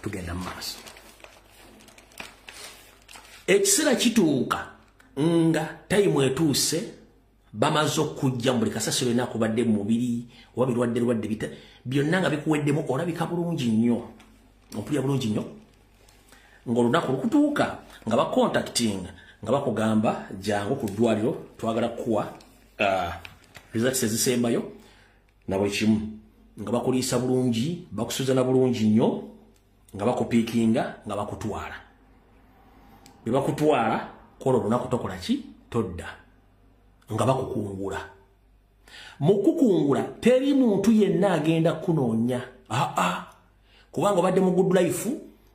tugenda mu maaso ekiseera kituuka nga tayimu etuuse bamaze okujja mu buli kasasiro ena akubadde mu mubiri oba birwadde bita byonna nga bikuweddemu olabika bulungi nnyo ompulya bulungi nnyo ng'olunaku lukutuuka nga bacontacting nga bakugamba jangu ku ddwaliro twagala kuwa results ezisembayo na bwe kimu nga bakuliisa bulungi bakusuza na bulungi nnyo nga bakupiikinga nga bakutwala bwe bakutwala kola olunaku tokola ki todda nga bakukungula mu kukungula teri muntu yenna agenda kunoonya kubanga obadde mu good life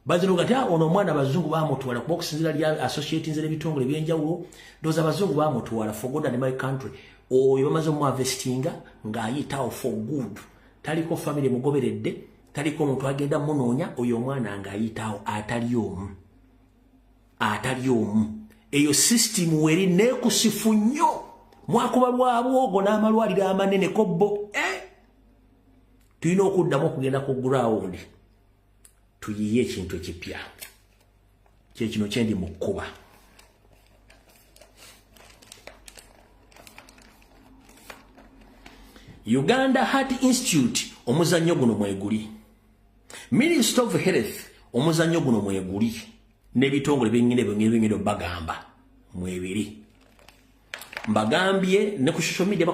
baziruga ati ono omwana abazungu bamutwala kuba okusinzira lya associating n'ebitongole ebyenjawulo ndowooza abazungu bamutwala for God and my country oyo bamaze omuinvestinga ng'ayitawo for good taliko family mugoberedde taliko omuntu agenda munoonya oyo omwana ng'ayitawo atali omu eyo system weri neekusifu nnyo mwakuba lwabwogo n'amalwaliro amanene kobbo tulina okuddamu okugenda ku ground tuyiye ekintu ekipya kyekino kyendi mu kkuba Uganda Heart Institute omuzannyo guno mweguli Minister of Health omuzannyo guno mweguli n'ebitongole bingine bagamba mwebiri mbagambye ne ku social media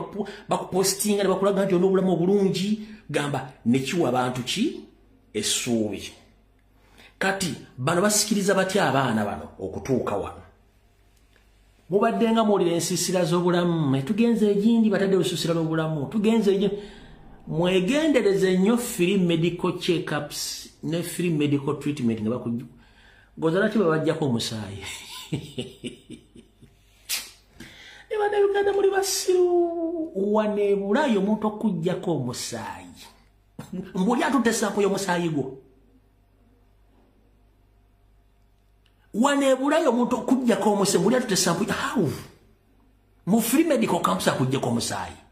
bakupostinga ne bakulaga nti onobulamu obulungi gamba nekiwa abantu ki essuubi kati bano basikiriza batya abaana bano okutuuka wano mubadde nga muwulira ensiisira z'obulamu tugenze egindi batadde olusiisira lw'obulamu tugenze egindi mwegendereze nnyo free medical check-ups ne free medical treatment nga bakujju gozala ti babajjako omusaayi ne bannayuganda muli basiru waneebulayo omuntu okujjako omusaayi mbuli atutte sampo y'omusaayi gwo waneebulayo omuntu okujjako omusaayi mbuli atutte sampo how mu free medical campus akujjako omusaayi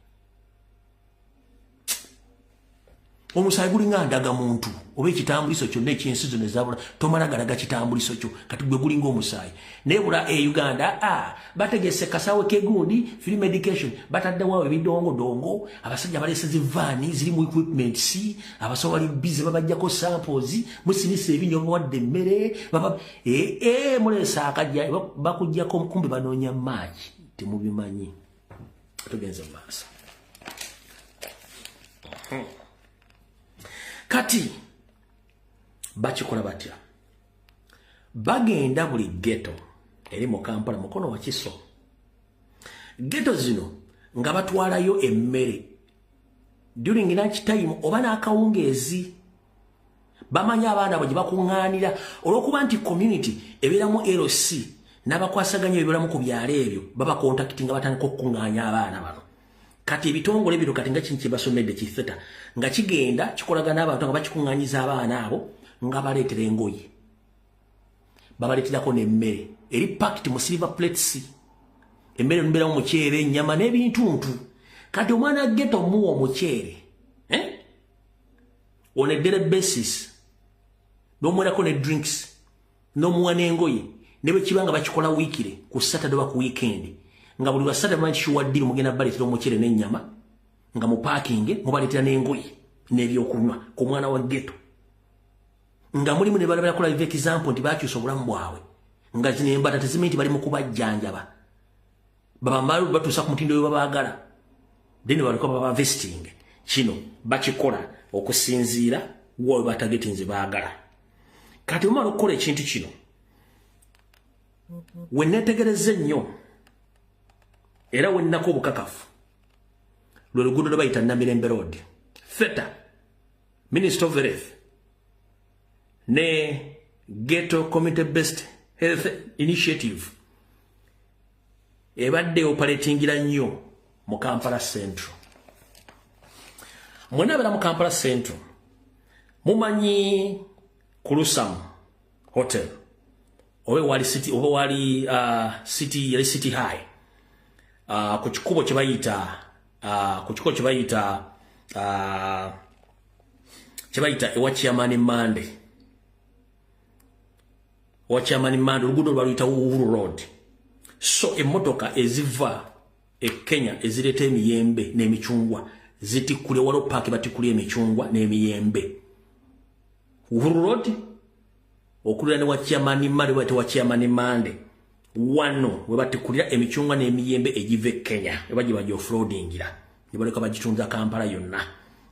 omusaayi gulinga ndaga muntu oba ekitambuliso kyonna ekyensi zino ezabula tomala galaga kitambuliso kyo kati gwe gulinga omusaayi nebula Uganda bategese kasawe kegundi free medication bataddewo ebidongodongo abasajja balese zivaani ziri mu equipment si abasobola bali busy babajjako samples musinisa ebinyongo wadde emmere mulesa akajja bakujjako kumbe banoonya maaki temubimanyi tugenze maaso kati bakikola batya bagenda buli ghetto eri mu Kampala mukono wa Kiso ghetto zino nga batwalayo emmere during lunch time oba n'akawungeezi bamanya abaana bwe bakuŋŋaanira olw'okuba nti community ebeeramu LC n'abakwasaganya ebibeeramu ku byalo ebyo baba contacting nga batandika okukuŋŋaanya abaana bano kati ebitongole bino kati nga kino kye basomedde kifeta nga kigenda kikolagana n'abantu nga bakikuŋŋaanyiza abaana abo nga baleetera engoye babaletirako n'emmere eri packed mu silver plates emmere nbera mu muceere ennyama n'ebintuntu kati omwana ghetto muwa omuceere on a daily basis n'omwerako ne drinks n'omuwa n'engoye ne bwe kiba nga bakikola wiikire ku Saturday oba ku weekend nga buli lwa Saturday manchi shuwaddiri mugenda baleetera omuceere n'ennyama nga mu parking mubaleetera n'engoye n'ebyokunywa ku mwana wa ghetto nga mulimu ne balabala kola live example nti bakyusa obulamu bwabwe nga zino embata tezimenti bali mu kubajjanjaba babambalu batuusa ku mutindo we babaagala then baliko baba vesting kino bakikola okusinziira wowe batagetinze baagala kati omala okukola ekintu kino we neetegereze nnyo era we nnako obukakafu lwe luguudo lwe bayita Namirembe Road Feta Minister of Health ne Ghetto Community Based Health Initiative ebadde operatingira nnyo mu Kampala Central. Mwenabera mu Kampala Central mumanyi Kulusam Hotel owe wali city owe wali city high ku kikubo kye bayita ewa Chairman Mande oluguudo lwaluyita Uhuru Road. So emmotoka eziva Kenya ezireta emiyembe n'emicungwa zitikule walo park batikule emicungwa n'emiyembe Uhuru Road okulira ne wa Chairman Mande wa Chairman Mande wano we batikulira emicungwa n'emiyembe egive Kenya ebaji bajo offroadingira nibaleka bagitunza Kampala yonna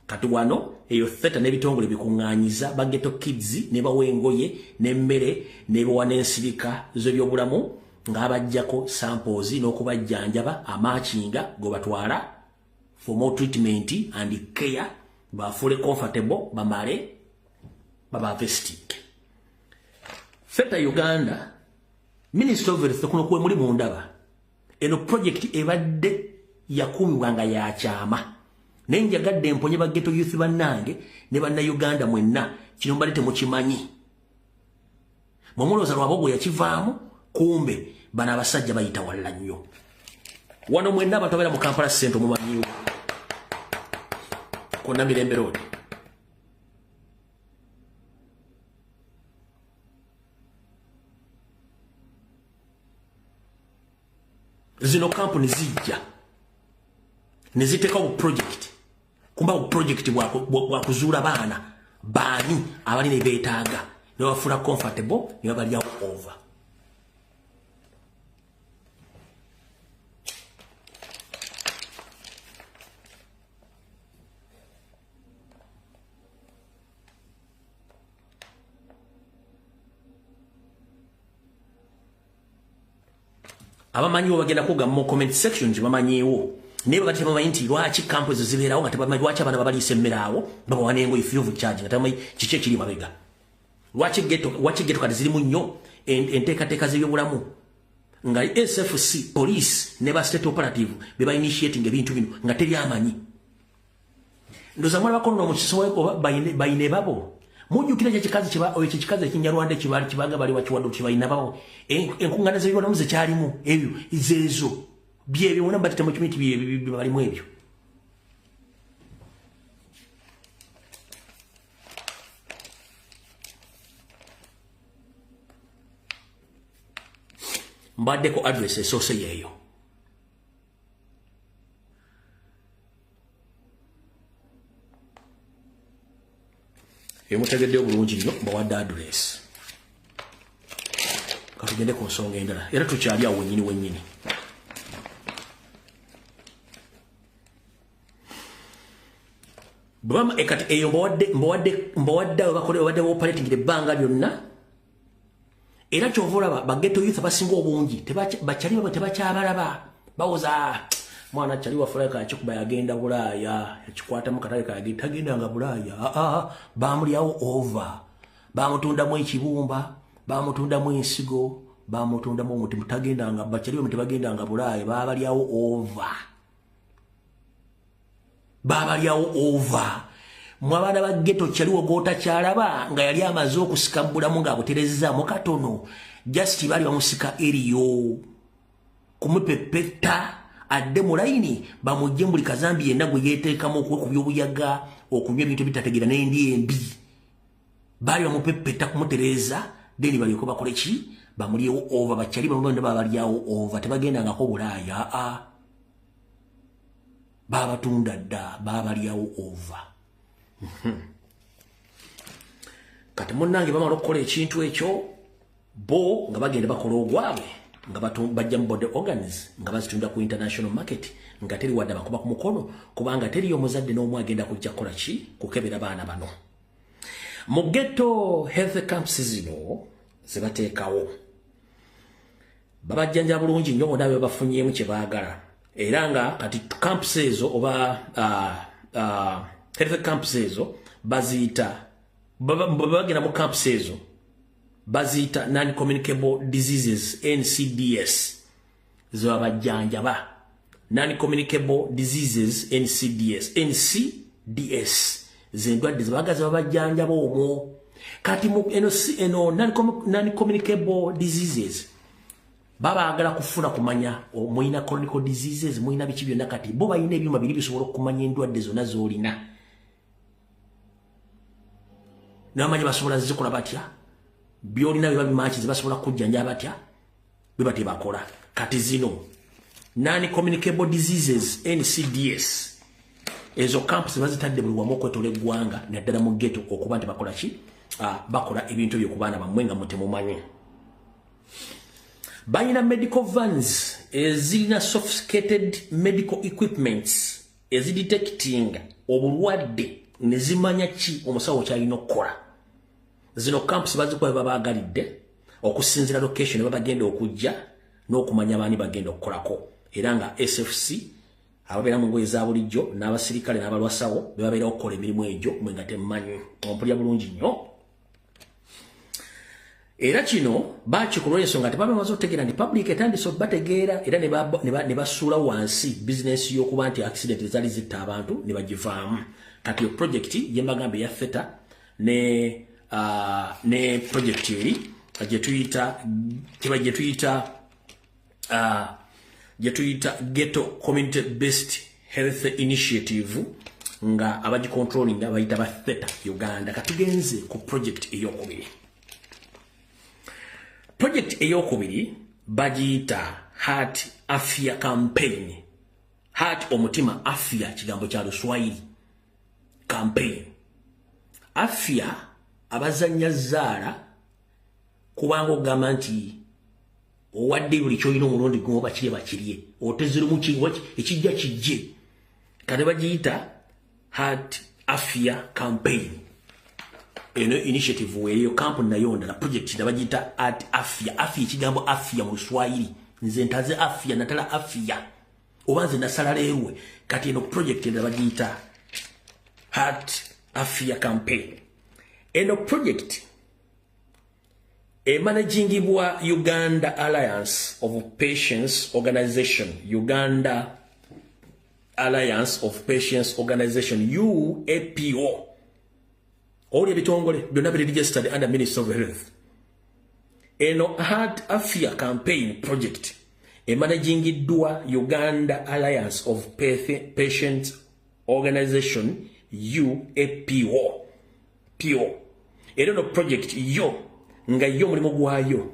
kati wano eyo theta n'ebitongole bikunganyiza Ghetto Kids ne bawengoye n'emmere ne bawana ensirika z'ebyobulamu ng'abajjako samples n'okubajjanjaba amachinga go batwala for more treatment and care bafule comfortable bamale baba vesting Feta Uganda Minister of Health kuno kuwe muli mundaba eno project ebadde yakuumibwanga ya kyama nenjagadde emponye ba Ghetto Youth bannange ne banna Uganda mwenna kino mbalite mukimanyi mumuloza lwabogo yakivaamu kumbe bana abasajja bayita walla nnyo wano mwenna batobera mu Kampala Central mumanyiwo ku Namirembe Road zino kampuni zijja nezitekawo project kumba project bwakuzuula baana baani abali ne beetaaga ne bafuna comfortable ne babalyawo over abamanyiwo bagenda kuga mu comment section bamanyiwo neba kati bamanyi nti lwaki campus zibeerawo nga tebamanyi lwaki abana babaliisa emmere awo babawa n'engoye free of charge nga tebamanyi kiki ekiri mabega lwaki ghetto kati zirimu nnyo enteekateeka z'ebyobulamu nga SFC police ne ba state operative be ba initiating ebintu bino nga teri amanyi ndoza mwana bakono mu kisowe oba bayine babo mujjukira ekikazi ekinyarwanda kibanga bali wakiwadde kibayina bawo enkungana z'ebyobulamu zekyalimu ebyo izeezo byebyo wona batete mu kimiti bye balimu ebyo mbaddeko address esoose yeeyo emutegedde obulungi lino mbawadde address katugende ku nsonga endala era tukyali awo wennyini bwama ekati eyo mbawadde babadde operating ebbanga lyonna era kyova olaba ba Ghetto Youth abasinga obungi tebakyabalaba bawoza mwana kyali wafulaka akikuba yagenda Bulaaya yakikwatamu katale kage tagendanga Bulaaya bamulyawo over bamutundamu ekibumba bamutundamu ensigo bamutundamu omutima tagendanga bakyali tebagendanga Bulaaya babalyawo over mwabana ba Ghetto kyaliwo gota kyalaba nga yali amaze okusikambulamu nga buterezza mu katono just bali bamusika eriyo kumupepeta adde mulaini bamujje mbuli kazambi yenna gwe yeteekamu okubya obuyaga okunywa ebintu bitategeera n'endi embi bali bamupepeta kumutereza deni baliko bakole ki bamulyewo over bakyali bamwe babalyawo over tebagendangako bulaaya babatunda dda babalyawo over kati munnange bamala okukola ekintu ekyo bo nga bagenda bakola ogwabwe nga bajja mu body organs nga bazitunda ku international market nga teri wadde bakuba ku mukono kubanga teriyo omuzadde n'omu agenda kujja kukola ki kukebera baana bano mu ghetto health camps zino zibateekawo babajjanja bulungi nnyo bonna bafunyeemu kye baagala era nga kati camps ezo oba health camps ezo baziyita bagenda mu camps ezo bazita non-communicable diseases NCDS zibabajjanjaba non-communicable diseases NCDS zendwadde zibagaza babajjanjaba omwo kati mu eno non-communicable diseases babaagala kufuna kumanya muyina chronic diseases muyina biki byonna kati bo bayina ebyuma biri bisobola okumanya endwadde zonna z'olina n'amanyi basobola zikola batya byolina biba bimanyi zibasobola kujjanja batya biba tebakola kati zino non-communicable diseases NCDS ezo camps bazitadde buli wamu okwetola eggwanga naddala mu ghetto okuba nti bakola ki bakola ebintu ebyo ku baana bammwe nga mutemumanyi bayina medical vans ezirina sophisticated medical equipments ezidetecting obulwadde ne zimanya ki omusawo kyalina okukola zino camps bazikuba babagalidde okusinzira location babagenda okujja n'okumanya baani bagenda okukolako era nga SFC ababeera mu ngoye za bulijjo n'abasirikale n'abalwasawo bebabeera okukola emirimu egyo mwe nga temmanyi ompulya bulungi nnyo era kino bakikolwa ensonga tebamaze okutegeera nti public etandise bategeera era ne basuula wansi bizinesi y'okuba nti accident ezali zitta abantu ne bagivaamu kati yo project yembagamba ya theta ne project eri gye tuyita ghetto community based health initiative nga abagicontrolling abayita ba theta Uganda katugenze ku project eyokubiri bagiyita Heart Afya Campaign Heart omutima afya kigambo kya Luswahili campaign afya abazanya zaala kubanga ogamba nti owadde buli kyolina omulundi gumu bakirye otezera mu kiwa ekijja kijje kati bagiyita Heart Afya Campaign eno initiative weeyo campaign nayo ndala project bagiyita Heart Afya ekigambo afya mu Luswahili nze ntaze afya natala afya obanze nasala leewe kati eno project ndala bagiyita Heart Afya Campaign. Eno project managingibwa Uganda Alliance of Patients Organization. Uganda Alliance of Patients Organization, UAPO. All the bitongole byonna biri registered under Ministry of Health. Eno Heart Afya Campaign project managingibwa Uganda Alliance of Patients Organization UAPO era no project yo nga yo mulimo gwayo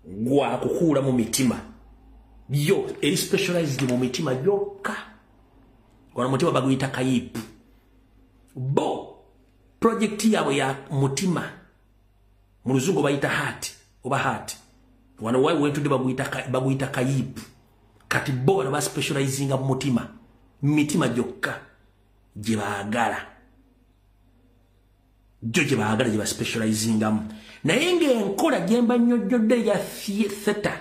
gwa kukuula mu mitima yo eri specialized mu mitima yokka wana mutima baguyita kayipu bo project yabo ya mutima mu luzungu bayita heart oba heart wana why wentu de baguyita kayipu kati bo wana ba specializing mu mutima mitima yokka jibaagala joje baagala jiba specializing naye ng'enkola gyemba nnyojjodde ya theta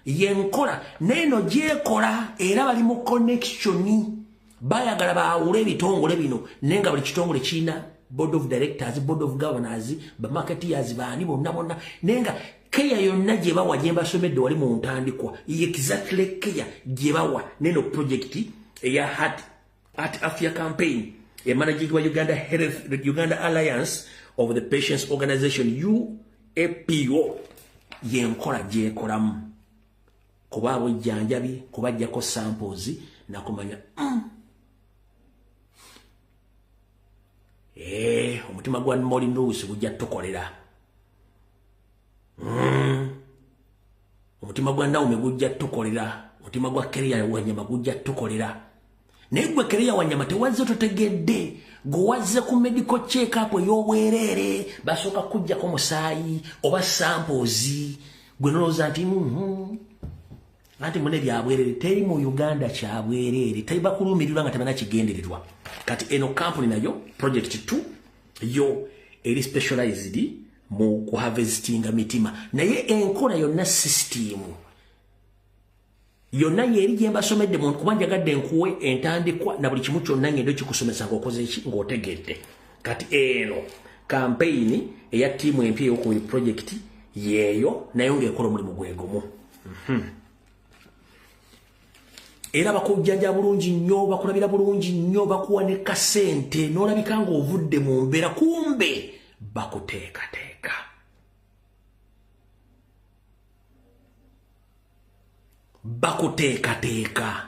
yenkola neno gyekola era bali mu connection bayagala baawule ebitongole bino nenga buli kitongole kiina board of directors, board of governors, marketeers baani bonna nenga keya yonna gye bawa gye mbasomedde wali mu ntandikwa exactly keya gye bawa neno project eya Heart Afya Campaign managed by Uganda Alliance of the Patients Organization UAPO yenkola gyekolamu kuba bujjanjabi kubajjako samples nakumanya omutima gwa Maureen Lewis gujja tukolera omutima gwa Naomi gujja tukolera omutima gwa Keria Wanyama gujja tukolera naye gwe Keria Wanyama tewazze totegedde gowazze ku medical check up y'obwerere basooka kujjako musaayi oba samples gwe noloza nti anti mune byabwerere teri mu Uganda kyabwerere teri bakulumirirwa nga tebana kigendererwa kati eno company nayo project 2 yo eri specialized mu kuharvestinga mitima naye enkola yonna system yonna yeri gyemba somedde muntu kubanja gadde nkuwe entandikwa na buli kimu kyonna ngendo kikusomesa ng'okoze eki ng'otegedde kati eno campaign eya tiimu empya ey'okuwera project yeeyo nayo ng'ekola omulimu gwegumu era bakujjanja bulungi nnyo bakulabira bulungi nnyo bakuwa ne kasente n'olabika ng'ovudde mu mbeera kumbe bakuteekateeka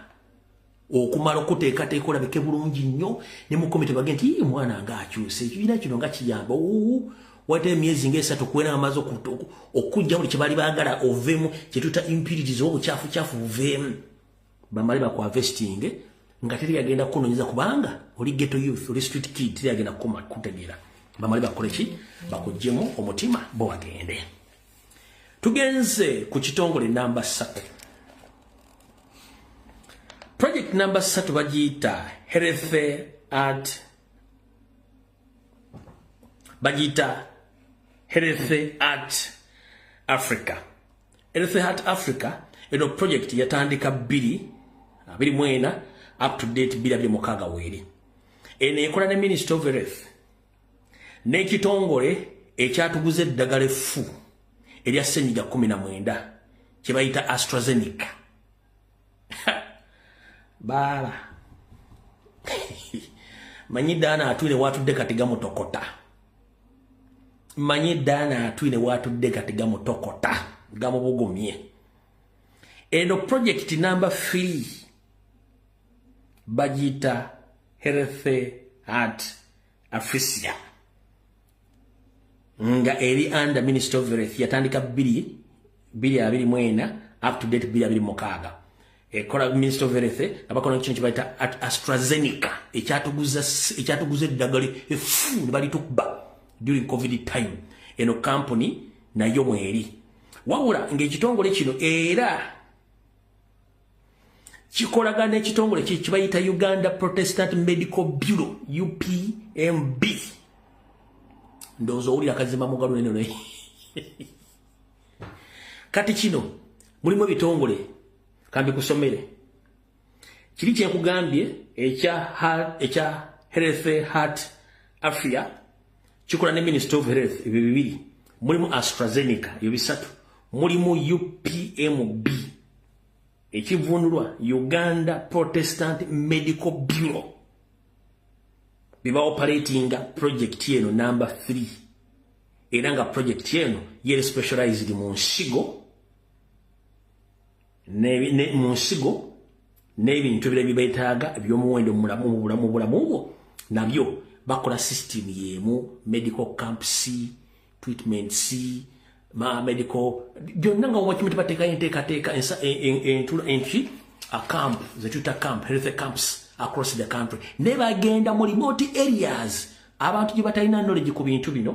okumala okuteekateeka olabike bulungi nnyo ne mu komite bagenda nti mwana ng'akyuse ekibiina kino nga kiyamba wate emyezi ng'esatu kuwera amaze okujja buli kye baali baagala oveemu kye tuta impurities obukyafu buveemu bamale bakuharvesting nga teri yagenda kunoonyeza kubanga oli ghetto youth oli street kid teri yagenda kutegeera bamale bakole ki bakuggyemu omutima bo bagende tugenze ku kitongole namba 3 project number 3 bagiyita Health at Africa. Health at Africa eno project yatandika 2024 up to date 2026 eno ekola ne Ministry of Health n'ekitongole ekyatuguza eddagala effu erya ssenyiga 19 kye bayita AstraZeneca bala manyi dana atwine watudde katiga mutokota manyi dana atwine watudde katiga mutokota gamubugumye eno project number 3 bagita Health at Africa nga eri under Ministry of Health yatandika 2024 up to date 2026 ekola Ministry of Health abakola kintu kibayita AstraZeneca ekyatuguza eddagala effu ne balitukuba during COVID time eno company nayo mweri wabula ng'ekitongole kino era kikolagana n'ekitongole kibayita Uganda Protestant Medical Bureau UPMB ndozo owulira kazima mugalu neno kati kino mulimu ebitongole kambi kusomere kiri kyenkugambye ekya Health at Africa kikola ne Ministry of Health ebyo bibiri mulimu AstraZeneca ebyo bisatu mulimu UPMB ekivunulwa Uganda Protestant Medical Bureau biba operatinga project yeno number 3 era nga project yeno yeri specialized mu nsigo n'ebintu ebirala byetaaga eby'omuwendo mu bulamu bwo nabyo bakola system yemu medical camp C treatment C medical byonna nga wakimuti bateeka enteekateeka entry a camp zetuta camp health camps across the country ne bagenda mu remote areas abantu gye batalina knowledge ku bintu bino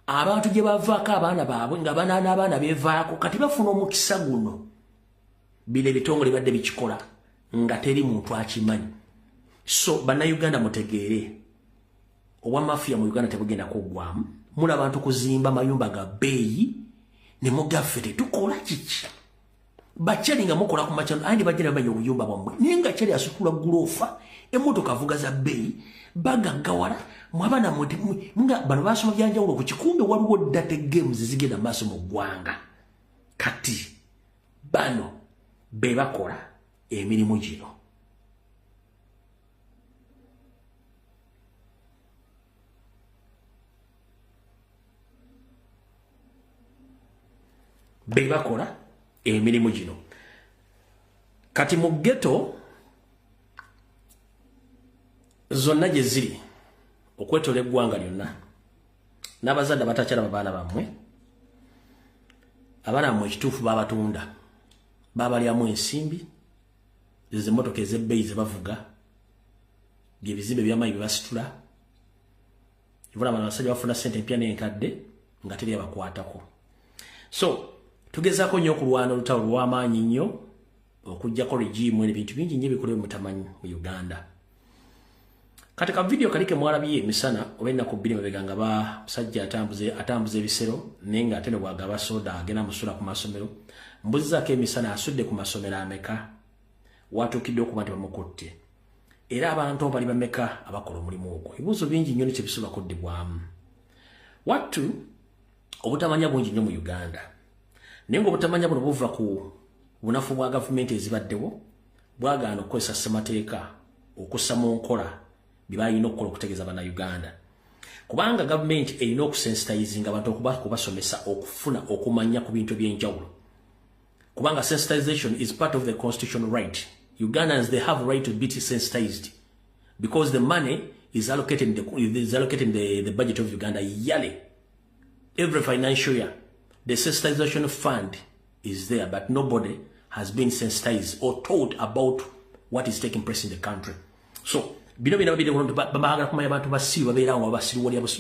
abantu gye bavaako abaana baabwe nga n'abaana beevaako kati bafuna omukisa guno bino ebitongole badde bikikola nga teri muntu akimanyi so bannayuganda mutegeere obwa mafiya mu Uganda tebugenda kuggwamu mula abantu kuzimba mayumba ga bbeeyi ne mugaffe tetukola kiki bakyali nga mukola ku makyalo andi bajja bamanya obuyumba bwammwe naye nga kyali asukula gulofa emmotoka avuga za bbeeyi bagaggawala mwabana nga bano basoma byanjawulo ku kikumbe waliwo data games zigenda maaso mu ggwanga kati bano be bakola emirimu gino bebakola emirimu gino. Kati mu ghetto zonna gye ziri okwetola eggwanga lyonna n'abazadde batakyala babaana bammwe abaana bammwe ekituufu babatunda babalyamu ensimbi z'emmotoka ez'ebbeeyi ze bavuga byebizimbe by'amaanyi bye basitula ibula bano abasajja bafuna ssente empya n'enkadde nga teri abakwatako. So tugezaako nnyo okulwana olutalo lw'amaanyi nnyo okuggyako regimu n'ebintu bingi nnyo ebikolewo mutamanyi mu Uganda. Kati ka video kalike mwalabye emisana oba ennaku bbiri mabega nga basajja atambuza ebisero naye nga ate ne bwagaba soda agenda musula ku masomero. Mbuzizaako emisana asudde ku masomero ameka watuukidde okuba nti bamukutte era abantu bali bameka abakola omulimu ogwo. Ebibuuzo bingi nnyo nikyo bisobola kuddibwamu. Wattu obutamanya bungi nnyo mu Uganda naye ng'obutamanya buno buva ku bunafu bwa gavumenti ezibaddewo bwagaana okukozesa ssemateeka okussa mu nkola bye balina okukola okutegeeza bannayuganda kubanga gavumenti erina okusensitizinga abantu okubasomesa okufuna okumanya ku bintu by'enjawulo kubanga sensitization is part of the constitutional right. Ugandans, they have a right to be sensitized because the money is allocated in the budget of Uganda yearly. Every financial year, the sensitization fund is there, but nobody has been sensitized or told about what is taking place in the country. So, bamagala kumanya abantu basiru babeera ngo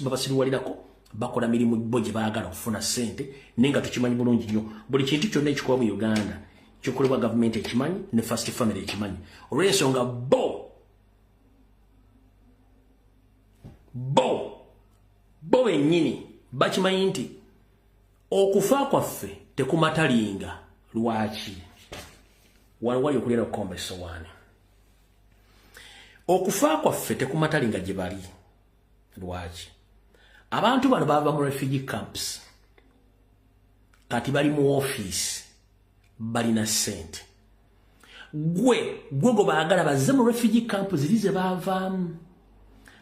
babasiruwalirako bakola mirimu bo gye baagala okufuna ssente naye nga tukimanyi bulungi nnyo buli kintu kyonna ekikuba mu Uganda kyokolebwa gavumenti ekimanyi ne first family ekimanyi olw'ensonga bo bennyini bakimanyi nti okufa kwaffe tekumatalinga lwaki waliwo okulira okukomba essowaani okufa kwaffe tekumatalinga gye bali lwaki abantu bano bava mu refugee camps kati bali mu office balina ssente gwe baagala bazze mu refugee camp ziri ze baavaamu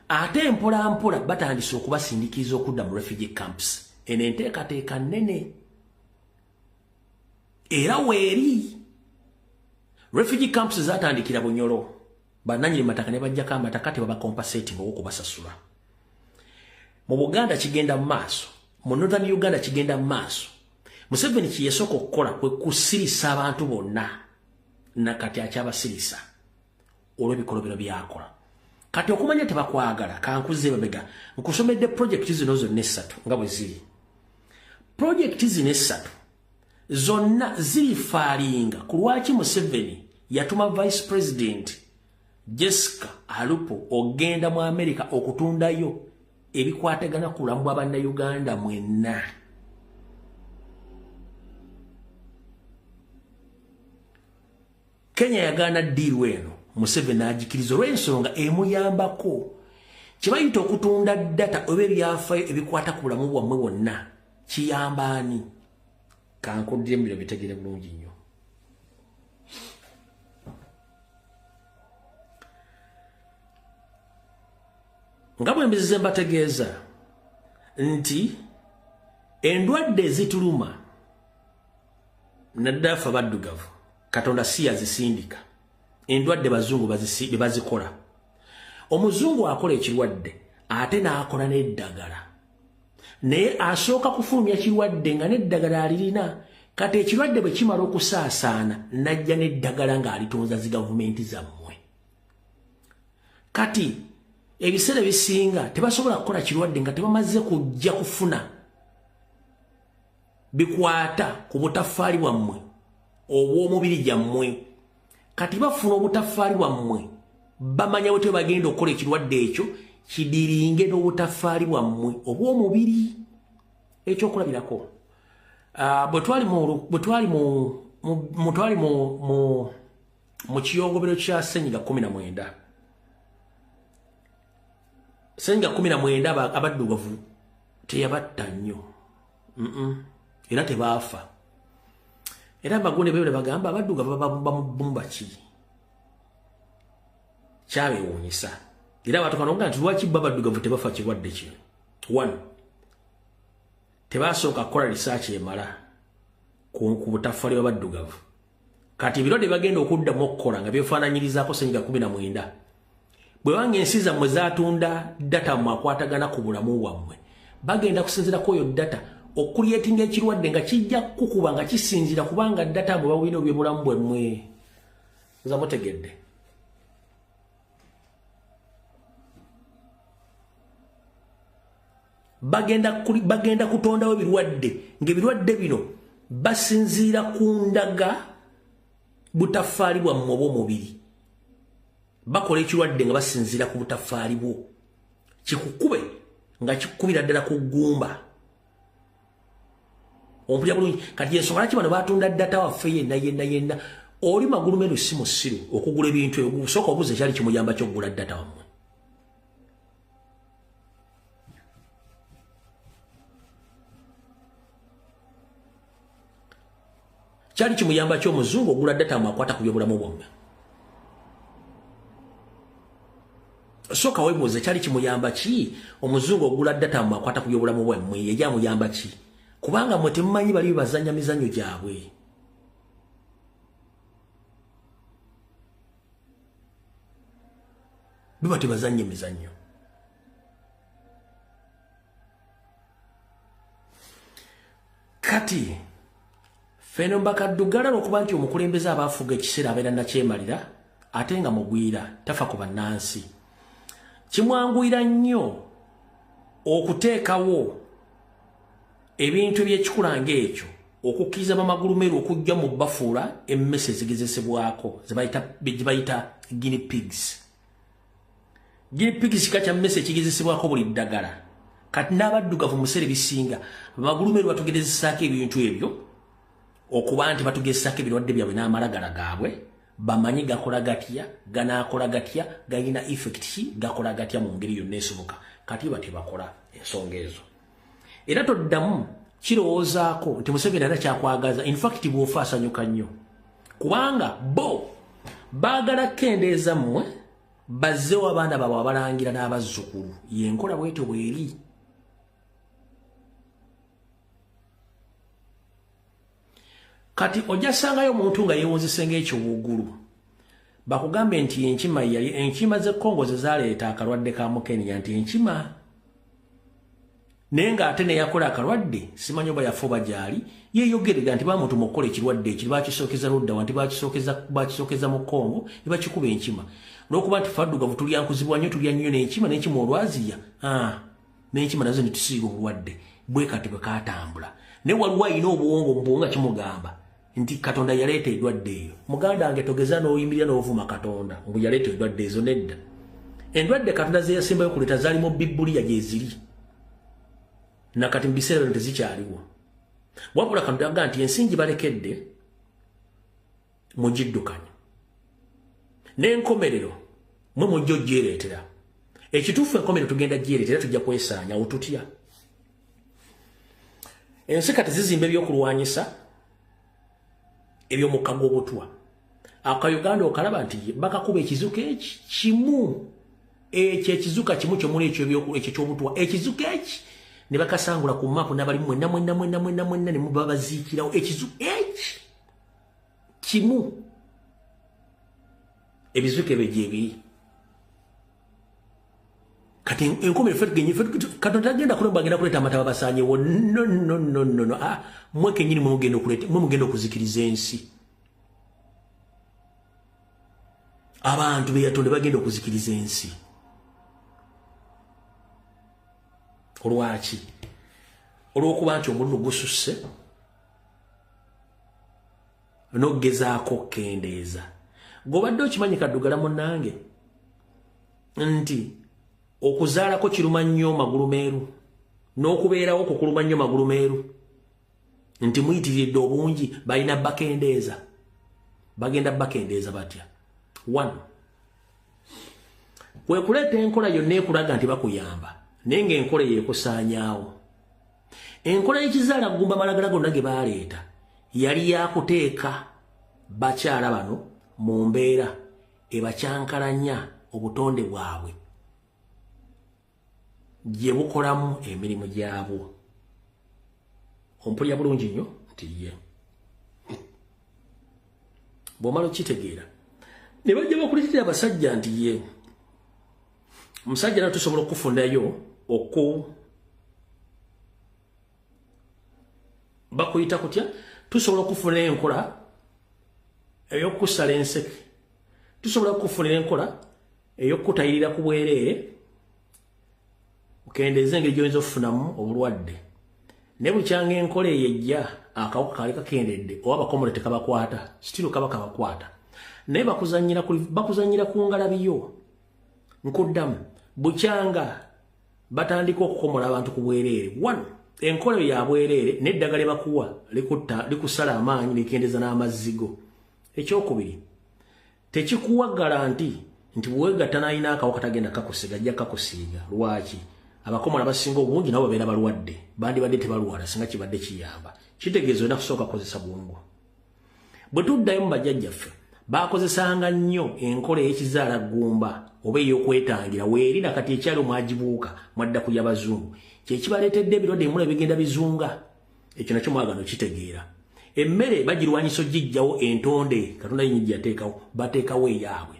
ate mpola batandise okubasindikiza okudda mu refugee camps eno enteekateeka nnene era weeri refugee camps zatandikira Bunyoro bannannyini mataka ne bajjako amataka tebabakompasating okubasasula. Mu Buganda kigenda mu maaso, mu Northern Uganda kigenda mu maaso. Museveni kiyesooka okukola kwe kusirisa abantu bonna nakati akyabasirisa olw'ebikolobero byakola. Kati okumanya tebakwagala kankuze babega nkusomedde project zino zonna essatu nga bwe ziri. Project zino essatu zonna zirifaalinga ku lwaki Museveni yatuma Vice President Jessica Alupo ogenda mu America okutundayo ebikwatagana ku bulamu bwa bannayuganda mwenna. Kenya yagaana deal eno Museveni agikiriza olw'ensonga emuyambako kibayita okutunda data oba ebyafaayo ebikwata ku bulamu bwammwe bwonna kiyamba ani kankodire mu biro bitegere bulungi nnyo. Nga bwe mbizize mbategeeza nti endwadde ezituluma naddala ffe abaddugavu Katonda si yazisindika endwadde bazungu bazikola. Omuzungu akola ekirwadde ate n'akola n'eddagala naye asooka kufulumya kirwadde nga n'eddagala alirina kati ekirwadde bwe kimala okusaasaana najja n'eddagala ng'alitonza zi gavumenti zammwe. Kati ebiseera bisinga tebasobola kukola kirwadde nga tebamaze kujja kufuna bikwata ku butafaali bwammwe obw'omubiri gyammwe. Kati bafuna obutafaali bwammwe bamanya bwe bagenda okukola ekirwadde ekyo kidiringe n'obutafaali bwammwe obw'omubiri. Ekyokulabirako bwe twali mu kiyongobero kya Ssenyiga 19 Ssenyiga 19 abaddugavu teyabatta nnyo era tebaafa. Era abagunde bebale bagamba abaddugavu bamubumba ki kyabewuunyisa. Era abantu kanonga nti lwaki abaddugavu tebafa kirwadde kino. 1 tebasooka kukola research emala ku butafaali bw'abaddugavu. Kati ebirwadde bagenda okuddamu okukola nga byefaananyirizaako ssenyiga 19. Bwe banga ensi zammwe zaatunda data mu akwatagana ku bulamu bwammwe, bagenda kusinziirako oyo data okuliyetinga ekirwadde nga kijja kukuba nga kisinziira kubanga data mwe bawina ebyobulamu bwemmwe. Nza mutegedde. Bagenda kutondawo ebirwadde ng'ebirwadde bino basinziira ku ndaga butafaali bwammwe obw'omubiri. Bakola ekirwadde nga basinziira ku butafaali bwo. Kikukube nga kikubira ddala ku ggumba. Ompulya bulungi. Kati ensonga laki bano batunda data waffe yenna. Oli magulu menu si musiru okugula ebintu ebyo. Sooka obuuze kyali kimuyamba ky'okugula data wammwe. Kyali kimuyamba ky'omuzungu ogula data mwakwata ku byobulamu bwammwe. Sooka weebuuze kyali kimuyamba ki omuzungu ogula data mwakwata ku byobulamu bwammwe yajja muyamba ki? Kubanga mwe temumanyi bali bazanya mizanyo gyabwe. Biba tebazanye mizanyo. Kati feno bakaddugala okuba nti omukulembeze abaafuga ekiseera abeera nakyemalira ate nga mugwira tafa ku bannansi. Kimwanguyira nnyo okuteekawo ebintu ebyekikula ng'ekyo okukkiriza bamagulumeru okujja mu bafuula emmese ezigezesebwako gye bayita guinea pigs. Guinea pigs kika kya mmese ekigezesebwako buli ddagala. Kati n'abaddugavu mu biseera ebisinga bamagulumeru batugezesaako ebintu ebyo okuba nti batugezesaako ebirwadde byabwe n'amalagala gaabwe bamanyi gakola gatya, ganaakola gatya, galina effect ki, gakola gatya mu ngeri yonna esoboka. Kati batebakola ensonga ezo. Era toddamu kirowoozaako nti Museveni alina kyakwagaza. In fact bw'ofa asanyuka nnyo kubanga bo baagala kendeeza mmwe bazzewo abaana baabwe abalangira n'abazzukulu. Yenkola bwetyo bweri. Kati ojja sangayo omuntu nga yeewunzise ng'ekiwuugulu bakugambe nti enkima z'ekkongo ze zaaleeta akalwadde ka Mukenya nti enkima naye ng'ate neyakola akalwadde simanyi oba yafa oba gyali yeeyogerera nti bamutuma okukola ekirwadde ekiri bakisookeza luddawa nti bakisookeza mu Kongo ne bakikuba enkima olw'okuba nti faddugavu tulyankuzibwa nnyo tulya nnyo n'enkima olwaziya n'enkima nazo ne tusiiga obulwadde bwe kati bwe kaatambula. Ne waliwo ayina obuwongo mu bwongo kimugamba nti Katonda yaleeta endwadde eyo. Muganda wange togeza n'oyimirira n'ovuma Katonda ngu yaleeta endwadde ezo. Nedda. Endwadde Katonda ze yasembayo kuleeta zaali mu Bibbuliya gye ziri. Nakati mu biseera bino tezikyaliwo. Wabula Katonda agamba nti ensingi balekedde mugiddukanye. N'enkomerero mwe mujja ogyereetera. Ekituufu enkomerero tugenda gyereetera tujja kwesaanya otutya. Ensi kati zizimba ebyokulwanyisa eby'omukka gw'obutwa. Aka-Uganda okalaba nti bakakuba ekizuka eki kimu. Ekyo ekizuka kimu kyomuli ekyo ky'obutwa. Ekizuka eki ne bakasangula ku maapu n'abali mwenna ne muba baziikirawo. Ekizuka eki kimu. Ebizuka ebyo gyebiri. Kati enkomere Katonda agenda kulomba agenda kuleeta amataba basaanyewo. No. Mwe kennyini mwe mugenda okuzikiriza ensi. Abantu be yatonde bagenda okuzikiriza ensi. Olwaki? Olw'okuba nti omululu gususse n'ogezaako okkendeeza. G'obadde okimanyi kaddugala munnange nti okuzaalako kiruma nnyo magulumeeru n'okubeerawo kukuluma nnyo magulumeeru nti muyitiridde obungi balina bakendeeza. Bagenda bakendeeza batya? 1. Kwe kuleeta enkola yonna ekulaga nti bakuyamba naye ng'enkola yeekusaanyaawo. Enkola y'ekizaala gumba malagala gonna ge baaleeta yali yakuteeka bakyala bano mu mbeera ebakyankalanya obutonde bwabwe gye bukolamu emirimu gyabwo. Ompulya bulungi nnyo nti ye bw'omala okitegeera ne bajja bakuleetera abasajja nti ye omusajja naye tusobola okufundayo bakuyita kutya tusobola okufunira enkola ey'okusala enseke tusobola okufunira enkola ey'okutayirira ku bwereere okendeeza engeri gy'oyinza okufunamu obulwadde ne bukyanga enkola eyo ejja akawuka kaali kakendedde oba abakomole tekabakwata sitiro kaba kabakwata naye bakuzanyira ku ngalabiyo nkuddamu bukyanga batandika okukomola abantu ku bwereere one enkola ya bwereere n'eddagala bakuwa likusala amaanyi likendeeza n'amazzigo ekyokubiri tekikuwa garanti nti bwegatta n'alina akawuka tagenda kakusiga ajja kakusiiga lwaki abakomola abasinga obungi nabo babeera balwadde bandibadde tebalwala singa kibadde kiyamba kitegeeza olina kusooka kozesa bwongo bwe tuddayo mu bajjajjaffe bakozesanga nnyo enkola ey'ekizaala ggumba oba ey'okwetangira weeri nakati ekyali omwagibuuka mwadda ku y'abazungu kyekibaleetedde ebirwadde emula bigenda bizunga ekyo nakyo mwagano kitegeera emmere bagirwanyisa ogijjawo entonde katonda yinyijja yateekawo bateekawo eyaabwe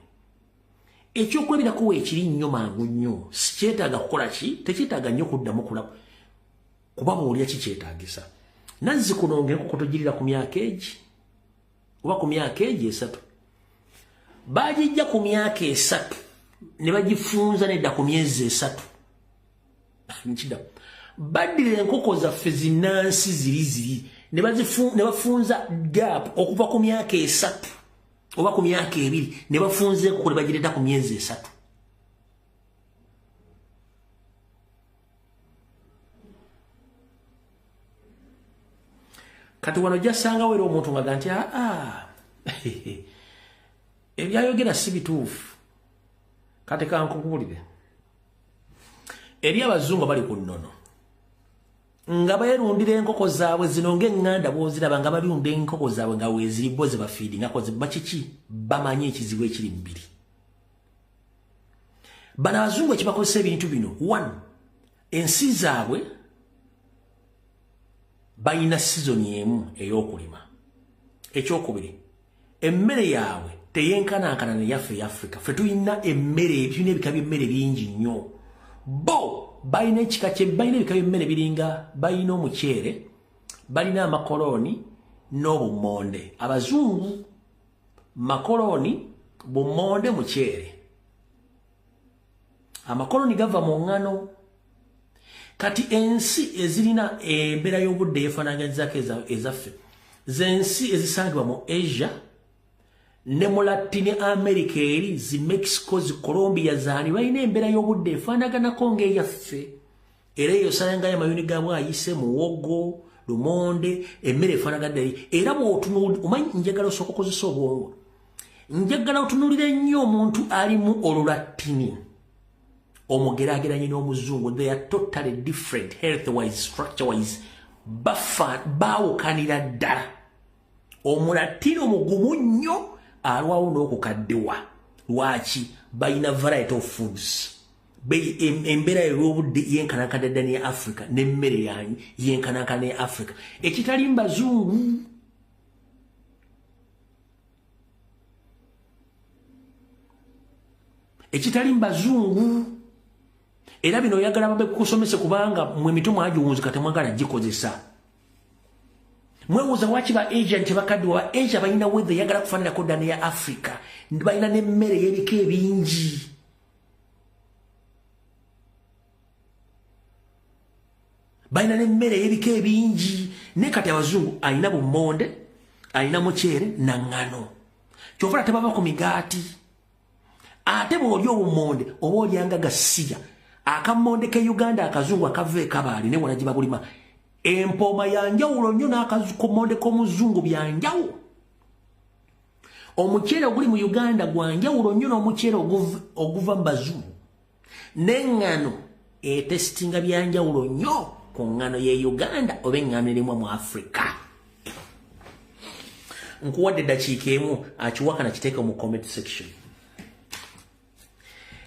ekyokulabirako weekiri nnyo mangu nnyo sikyetaaga kukola ki tekyetaaga nnyo kuddamu kulaba kuba boolya kikyetaagisa nazzi kunongera kukutugirira ku myaka egi oba ku myaka egi 3 bagijja ku myaka 3 ne bagifunza nedda ku myezi 3 nkida baddira enkoko zaffe zinansi ziri ne bafunza gap okuva ku myaka 3 oba ku myaka 2 ne bafunza enkoko ne bagireta ku myezi 3 kati wano jasanga wera omuntu nga ganti ebyayogera si bituufu kati kankukubulire eri abazungu bali ku nnono nga beerundira enkoko zaabwe zino ng'eŋŋanda bw'oziraba nga balunda enkoko zaabwe nga weeziri bo ze bafiidingako bakiki bamanyi ekizibu ekiri mu bbiri bano abazungu ekibakozesa ebintu bino 1 ensi zaabwe balina sizoni emu ey'okulima ekyokubiri emmere yaabwe teyenkanankana neyaffe eyafrika ffe tulina ebika by'emmere bingi nnyo bo balina ebika by'emmere biringa balina omuceere balina amakoloni n'obumonde abazungu makoloni bumonde muceere amakoloni gava mu ŋŋano kati ensi ezirina embeera y'obudde yefaanaganyizako ezaffe zensi ezisangibwa mu asia ne mu latini america eri zi mexico zi colombia zaani balina embeera y'obudde efaanaganako ng'eyaffe era eyo osalangayo amayuni gaabwe ayise muwogo lumonde emmere efaanagadde era bw'otunuulira omanyi njagala osooka okozesa obwongo njagala otunuulire nnyo omuntu alimu olulatini omugeraageranye n'omuzungu they are totally different health wise structure wise baawukanira ddala omulatini omugumu nnyo alwawo n'okukaddewa lwaki balina variety of foods embeera y'obudde yenkanankana ddala ne africa n'emmere yanyu yenkanankana ne africa ekitali mu bazungu ekitali mu bazungu era bino oyagala babekusomese kubanga mwe mitumu agiwunzika temwagala gikozesa mwewuuza waki ba asia ntebakaddiwa ba asia balina weather yagala kufaananako ddala neya africa balina n'emmere y'ebika ebingi balina n'emmere y'ebika ebingi ne kati abazungu alina bumonde alina muceere na ŋŋano kyovula tebava ku migaati ate bw'olya obumonde oba olyanga gasiya akamonde ke Uganda akazungu akave kabaali ne wona giba bulima empoma yanjawulo nnyo n'akamonde k'omuzungu byanjawulo omuceere oguli mu Uganda gwanjawulo nnyo n'omuceere oguva mu bazungu n'eŋŋano etesitinga byanjawulo nnyo ku ŋŋano ye Uganda oba eŋŋano erimu mu Africa nkuwadde eddakiika emu akiwakana kiteeke mu comment section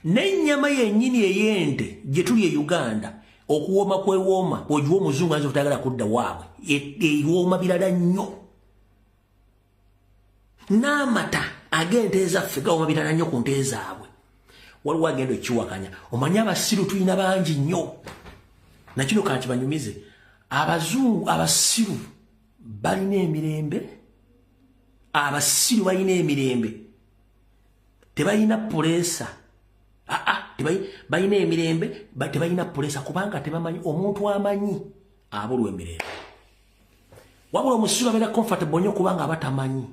n'ennyama yennyini ey'ente gye tuli e Uganda okuwooma kwewooma bw'ogiwa omuzungu ayinza obutayagala kudda waabwe ewooma birala nnyo n'amata agente ezaffe gawa bitana nnyo ku nte zaabwe waliwo agenda ekiwakanya omanyi abasiru tulina bangi nnyo nakino kanti banyumize abazungu abasiru balina emirembe abasiru balina emirembe tebalina pulesa balina emirembe tebalina pulesa kubanga tebamanyi omuntu amanyi abulwa emirembe wabula omusiru abeera comfortable nnyo kubanga abatamanyi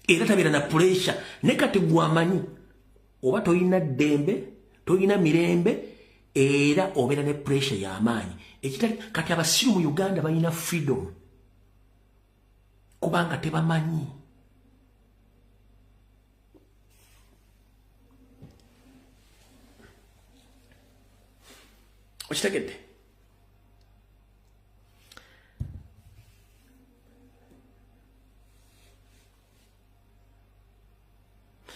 era tabeera na pressure ne kati gwamanyi oba toyina ddembe toyina mirembe era obeera ne pressure y'amaanyi ekitali kati abasiru mu Uganda balina freedom kubanga tebamanyi okitegedde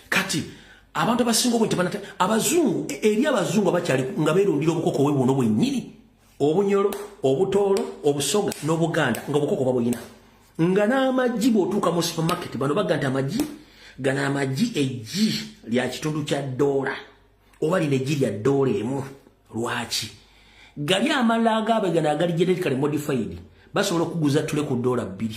kati abantu abasinga obwe tebanate abazungu eri abazungu abakyali nga beerundira obukoko bwe buno bwennyini obunyolo obutoolo obusoga n'obuganda nga obukoko babuyina nga n'amaggi bw'otuuka mu supermarket bano baga nti amaggi gana amaggi eggi lya kitundu kya ddoola oba lino eggi lya ddoola emu lwaki gali amalala agaabe gana agali genetically modified basobola okuguza tule ku ddoola 2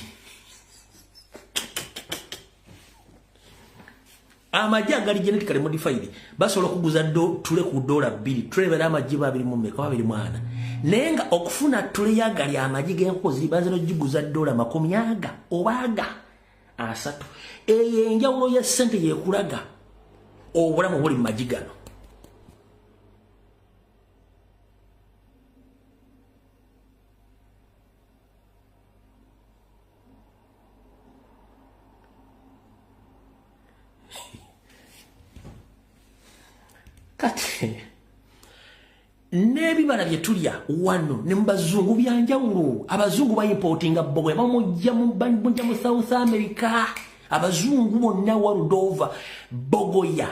amaggi agali genetically modified basobola okuguza tule ku ddoola 2 tulebera amaggi 240 naye nga okufuna tule yagali amaggi g'enkoko ziri banze n'ogiguza ddoola 40 oba 30 eyo enjawulo ya ssente yeekulaga obulamu buli mu maggi gano kati n'ebibala bye tulya wano ne mu bazungu byanjawulo abazungu bayimportinga bogoya bamujja mu South America abazungu bonna world over bogoya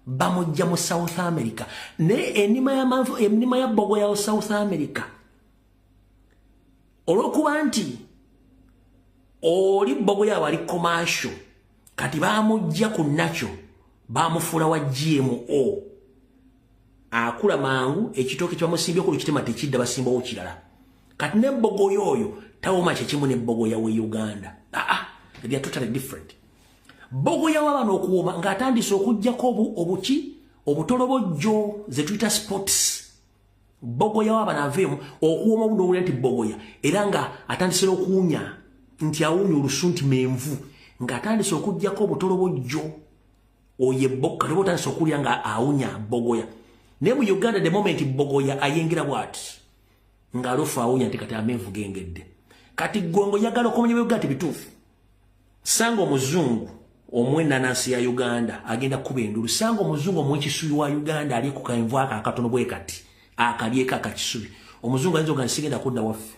bamujja mu South America ne enima ya bogoya wa South America olwokuba nti oli bogoya wali commercial kati bamujja ku nacho bamufuula wa GMO akula mangu ekitooke kyamusimbye ku kitema tekidda basimbawo kirala kati ne bogoya oyo tawoma kyekimu ne bogoya we Uganda they are totally different bogoya wabano okuwoma ng'atandise okuggyako obuki obutolobojjo ze tuyita sports bogoya wabano aveemu okuwoma obuno obuli nti bogoya era nga atandise n'okuwunya nti awunya olusu nti menvu ng'atandise okuggyako obutolobojjo oye boka lebo tanso kulya nga awunya bogoya ne mu Uganda the moment bogoya ayengera bwati nga lofa awunya nti kati amenvu gengedde kati gongo yagala okumanya Uganda bitufu sango muzungu omwenda nansi ya Uganda agenda kuba endulu sango muzungu omwekisubi wa Uganda ali ku kaenvu aka akatono bwe kati akalyeka akakisubi omuzungu ayinza ogansigenda kudda waffe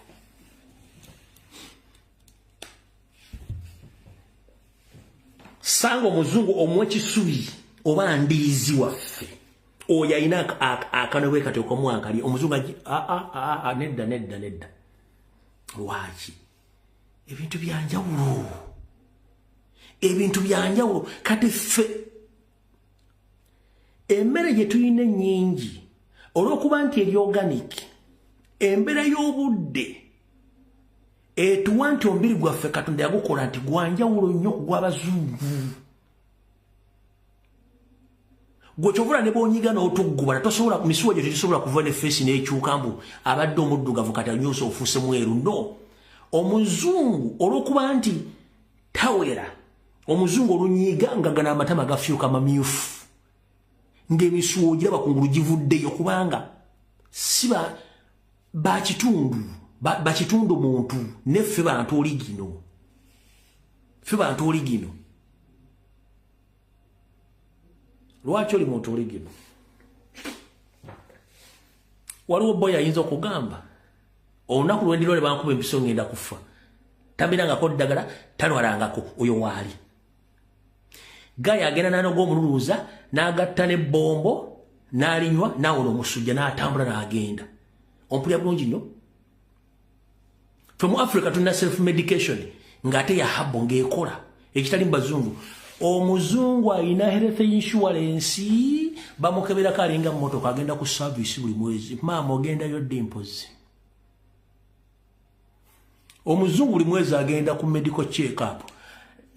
sango muzungu omwekisubi oba ndiizi waffe oyo ayina akanobwe kati okomwankali omuzungu nedda lwaki ebintu byanjawulo kati ffe emmere gye tuyina ennyingi olw'okuba nti eri organic embeera y'obudde etuwa nti omubiri gwaffe Katonda yagukola nti gwanjawulo nnyo ku gw'abazungu gwe kyovula ne boonyiga n'otuggubala tosobola misuwa gye tetusobola kuva ne feesi n'ekyuka mbu abadde omuddugavu kati anyusa ofuuse mweru no omuzungu olw'okuba nti tawera omuzungu olunyiiga nga gana amatama gafyuka mamyufu ng'emisuwa ogiraba kungulu givuddeyo kubanga si bakitundu muntu neffe bantu oli gino lwaki oli muntu oli gino waliwo boy ayinza okugamba olunaku lwendiro ne bankuba empiso ngenda kufa tabirangako ddagala talwalangako oyo waali gaya agenda nanoga omululuuza n'agatta n'ebbombo n'alinywa n'awola omusujja n'atambula n'agenda ompulya bulungi nnyo ffe mu Africa tulina self medication ngate ya habo ngekola ekitali mbazungu omuzungu alina health insurance bamukebera kalinga mmotoka agenda ku service buli mwezi mama ogenda yo dimples omuzungu buli mwezi agenda ku medical check up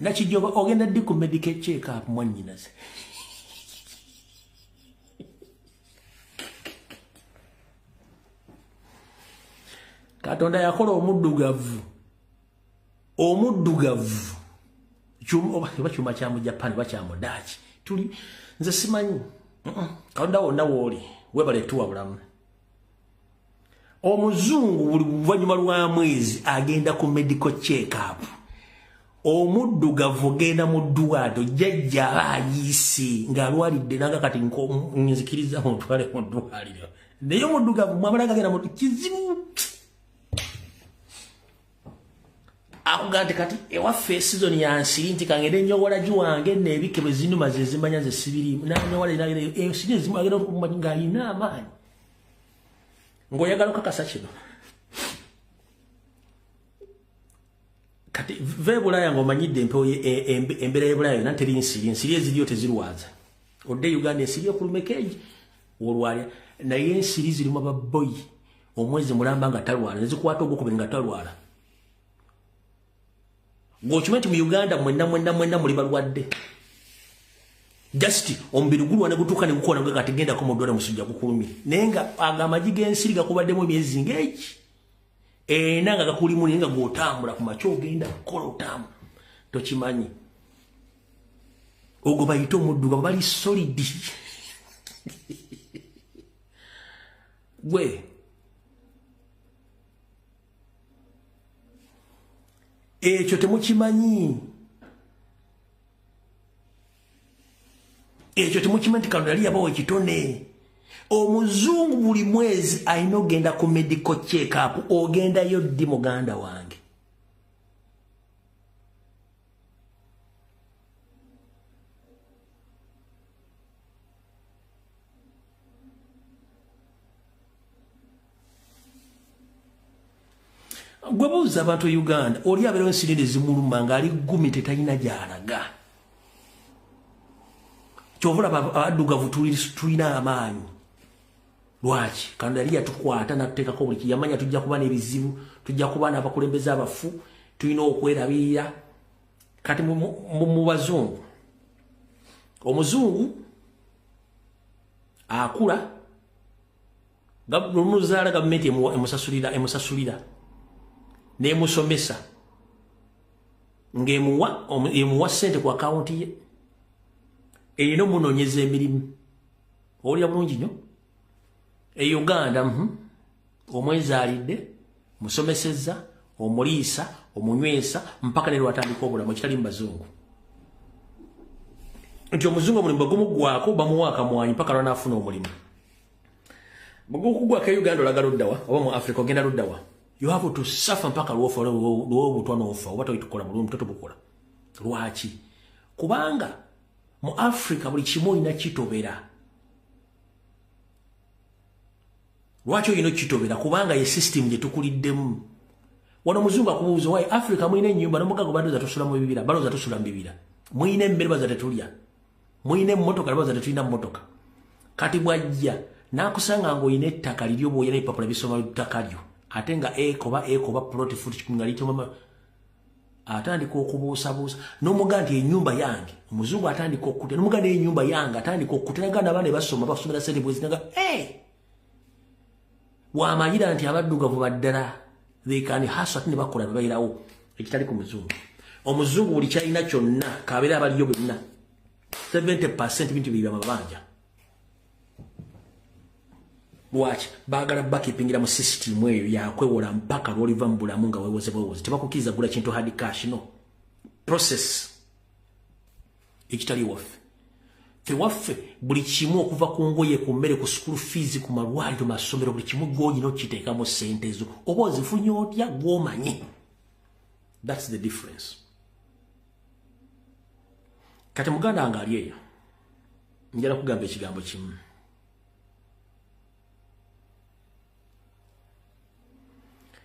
nakijoba ogenda di ku medical check up mwanyinaze Katonda yakola omuddugavu chuma kya mu Japan bakya mu Dutch tuli nze simanyi Katonda wonna woli webale tuwa bulamu omuzungu buli buvanyuma lwa mwezi agenda ku medical check up omuddugavu genda mu ddwaliro jjajja ayisi ng'alwalidde nanga kati nzikiriza mutwale mu ddwaliro naye omuddugavu mwamalaga genda mu kizibu akugante kati ewaffe season ya nsiri nti kangende nyogola juwange nebike bezinuma zezimanya ze sibiri nanyogola ina ensiri zimu agenda okumanyi ina amaanyi ngoyagala kakasa kino kati vebulaya ngomanyidde embera y'ebulaya yonna teri nsiri eziriyo tezirwaza odde Uganda ensiri okulumekeji olwalya naye ensiri zirimu ababoyi omwezi mulamba nga talwala nezikwata ogwokubiri nga talwala Gochimenti mu Uganda mwenna muli balwadde. Just omubiri gulwana gutuuka ne gukola nga kategenda ko modora musujja kukulumi. Nenga agamajige ensiri gakubadde mu myezi ngeki. Nanga gakulimu nenga gotambula ku macho genda kola otamu. Tokimanyi. Ogo bayito mudduga bali solid. Gwe ekyo temukimanyi nti Katonda yali yabawa ekitone omuzungu buli mwezi alina ogenda ku medical check up ogendayo ddi muganda wange Gwebuuza abantu Uganda oli abeera ensiri zimuluma nga ali gumi tetayina gy'alaga kyovula abaddugavu tulina amaanyi lwaki Katonda yali yatukwata natuteekako buli kiyamanya tujja kuba n'ebizibu tujja kuba n'abakulembeze abafu tulina okwerabirira kati mu bazungu omuzungu akula lumuzaala gavumenti emusasulira nemusomesa ngemuwa ssente ku akawunti ye erina omunoonyeza emirimu olya bulungi nnyo e Uganda omwezaalidde musomesezza omuliisa omunywesa mpaka ne lwatandika obulamu kitali mu bazungu nti omuzungu omulimu bagumuggwako bamuwa akamwanyi mpaka lwanaafuna omulimu bagukugwako e Uganda olaga luddawa oba mu Africa ogenda luddawa you have to suffer mpaka lwobutwa n'ofa oba toyitukola mulumi mtoto bukola lwaki kubanga mu Africa buli kimu olina kitobera lwaki olina kitobera kubanga ye system gye tukuliddemu wano muzungu akubuuza wayi Africa mulina ennyumba n'omugago badoza tusula mu bibira baloza tusula mu bibira mulina emmere baza tetulya mulina emmotoka baza tetulina mmotoka kati bwajja n'akusanga ng'olina ettaka liryo bw'oyina n'ebipapula bisoma ttaka lyo ate nga ekoba plot foot nga litoma atandika okubuusabuusa n'omuga nti ennyumba yange omuzungu atandika okkuta n'omuga n'ennyumba yange atandika okkuta naganda abaana basoma basomera sente bwezinaga wamanyira nti abaddugavu baddala they can hustle ate ne bakola ne bayirawo ekitali ku muzungu omuzungu buli kyalina kyonna kabeera abaliyo bonna 70% bintu biri byamabanja lwaki baagala bakipingira mu system eyo yakwewola mpaka lwoliva mu bulamu nga wewoze tebakukiriza gula kintu hard cash no process ekitali waffe fewaffe buli kimu okuva ku ngoye ku mmere ku school fees ku malwaliro masomero buli kimu gwolina okiteekamu ssente ezo oba ozifunye otya gw'omanyi that's the difference kati muganda wange ali eyo njala kugamba ekigambo kimu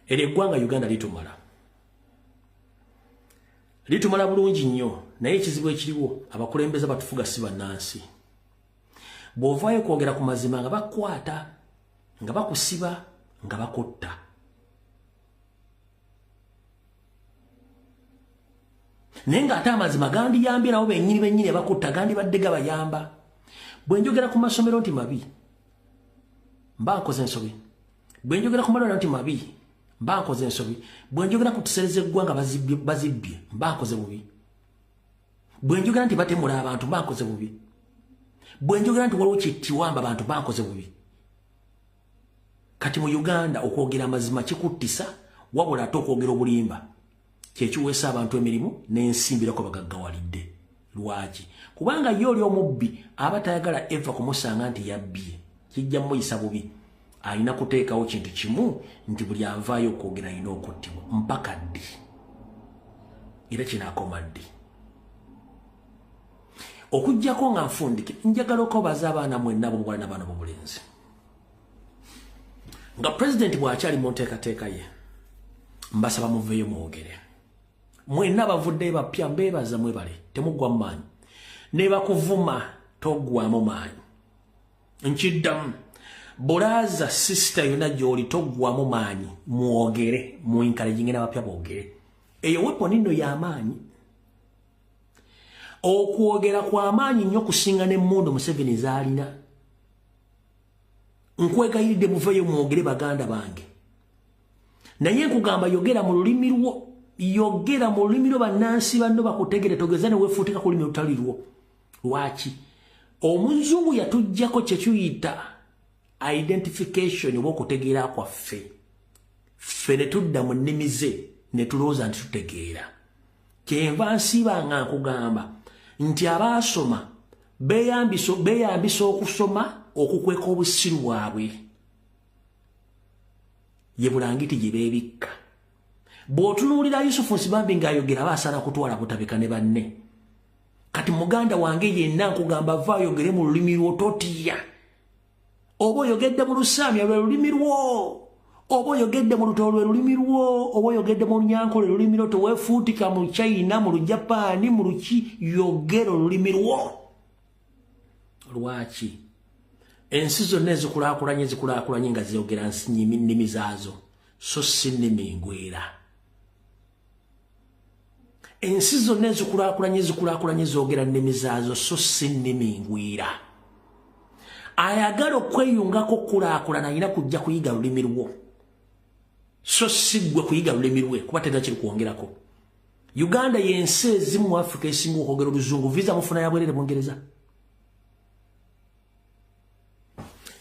eri eggwanga Uganda litumala litumala bulungi nnyo naye ekizibu ekiriwo abakulembeze batufuga si bannansi bw'ovaayo kwogera ku mazima nga bakwata nga bakusiba nga bakutta naye ng'ate amazima gandiyambye nabo bennyini bakutta gandibadde gabayamba bwe njogera ku masomero nti mabi mba nkoze ensobi bwe njogera ku malwaliro nti mabi mba nkoze ensobi bwe njogera ku tusereza eggwanga bazibbye mba nkoze bubi bwe njogera nti batemula abantu mba nkoze bubi bwe njogera nti waliwo kittiwamba abantu mba nkoze bubi kati mu Uganda okwogera amazima kikuttisa wabula ate okwogera obulimba kyekiweesa abantu emirimu n'ensimbirako bagaggawalidde lwaki kubanga ye oli omubbi aba tayagala eva kumusanga nti yabbye kijja muyisa bubi alina kuteekawo kintu kimu nti buli avaayo okwogera alina okuttibwa mpaka ddi era kinaakoma ddi okuggyako nga nfundike njagala okubaza abaana mwenna bobuwala n'abaana b'obulenzi nga pulezidenti bw'akyali mu nteekateeka ye mbasaba muveeyo mwogere mwenna abavuddeyo bapya mbeebaza mwebale temuggwa mu maanyi ne bakuvuma toggwamu maanyi nkiddamu bulaaza sisita yonna gy'oli toggwamu maanyi mwogere muinkalaginge n'abapya boogere eyo weponi nno y'amaanyi okwogera kw'amaanyi nnyo kusinga n'emmundu Museveni z'alina nkwegayiridde muveeyo mwogere baganda bange naye nkugamba yogera mu lulimi lwo yogera mu lulimi lwo bannansi banno bakutegere togeza ne weefuutika ku lulimi olutali lwo lwaki omuzungu yatuggyako kyekiyita identification oba okutegeera kwaffe ffe ne tudda mu nnimi ze ne tulowooza nti tutegeera kyenva nsiibanga nkugamba nti abaasoma beeyambisa okusoma okukweka obusiru bwabwe ye bulangiti gye beebikka bw'otunuulira Yusufu Nsibambi ng'ayogera baasala kutwala butabika ne banne kati muganda wange yenna nkugamba va ayogere mu lulimi lwo totiya oba oyogedde mu Lusaamya lwe lulimi lwo oba oyogedde mu Lutalo lwe lulimi lwo oba oyogedde mu Lunyankole lwe lulimi lwo teweefuutika mu China mu Lujapaani mu Luki yogera olulimi lwo lwaki ensi zonna ezikulaakulanye nga ziyogera nnimi zaazo so si nnimi ngwera ensi zonna ezikulaakulanye zogera nnimi zaazo so si nnimi ngwira ayagala okweyungako okulaakulana alina kujja kuyiga lulimi lwo so si ggwe kuyiga lulimi lwe kuba terina kiri kwongerako Uganda y'ensi ezimu mu Africa esinga okwogera oluzungu visa mufuna ya bwerere Bungereza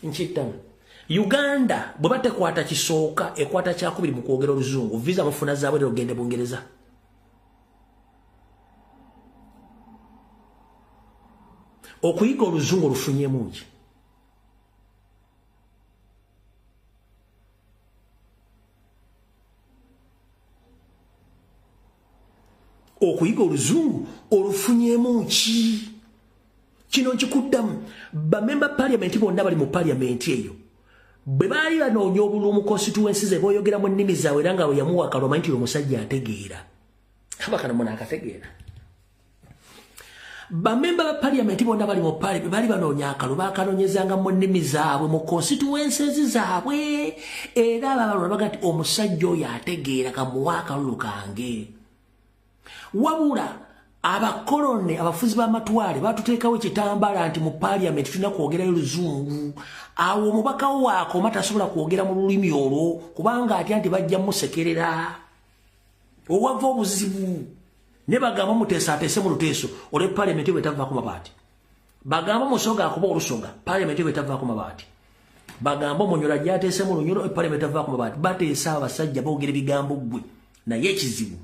nkittamu Uganda bwe batekwata kisooka ekwata kyakubiri mu kwogera oluzungu visa mufuna za bwerere ogende Bungereza okuyiga oluzungu olufunyemu ki okuyiga oluzungu olufunyemu ki kino nkikuddamu bamemba parliament bonna bali mu parliament eyo bwe baali banoonya obululu mu constituency ze boyogera mu nnimi zaabwe era nga bwe yamuwa akaloma nti omusajja ategeera abakana muna akategeera bamemba ba parliament bonna bali mu parliament bali banoonya akalulu baakanoonyezanga mu nnimi zaabwe mu constituencies zaabwe era abalala baga nti omusajja oyo ategeera kamuwa akalulu kange wabula abakolone abafuzi b'amatwale batuteekawo ekitambala nti mu parliament tulina kwogerayo oluzungu awo omubaka waako matasobola kwogera mu lulimi olwo kubanga atya nti bajja musekerera owava obuzibu ne bagamba muteesaateese mu luteeso olwe parliament bwe tavaako mabaati bagamba musoga akuba olusoga parliament bwe tavaako mabaati bagamba omunyola gyateese mu lunyolo parliament tavaako mabaati bateesa abasajja boogera ebigambo ggwe naye ekizibu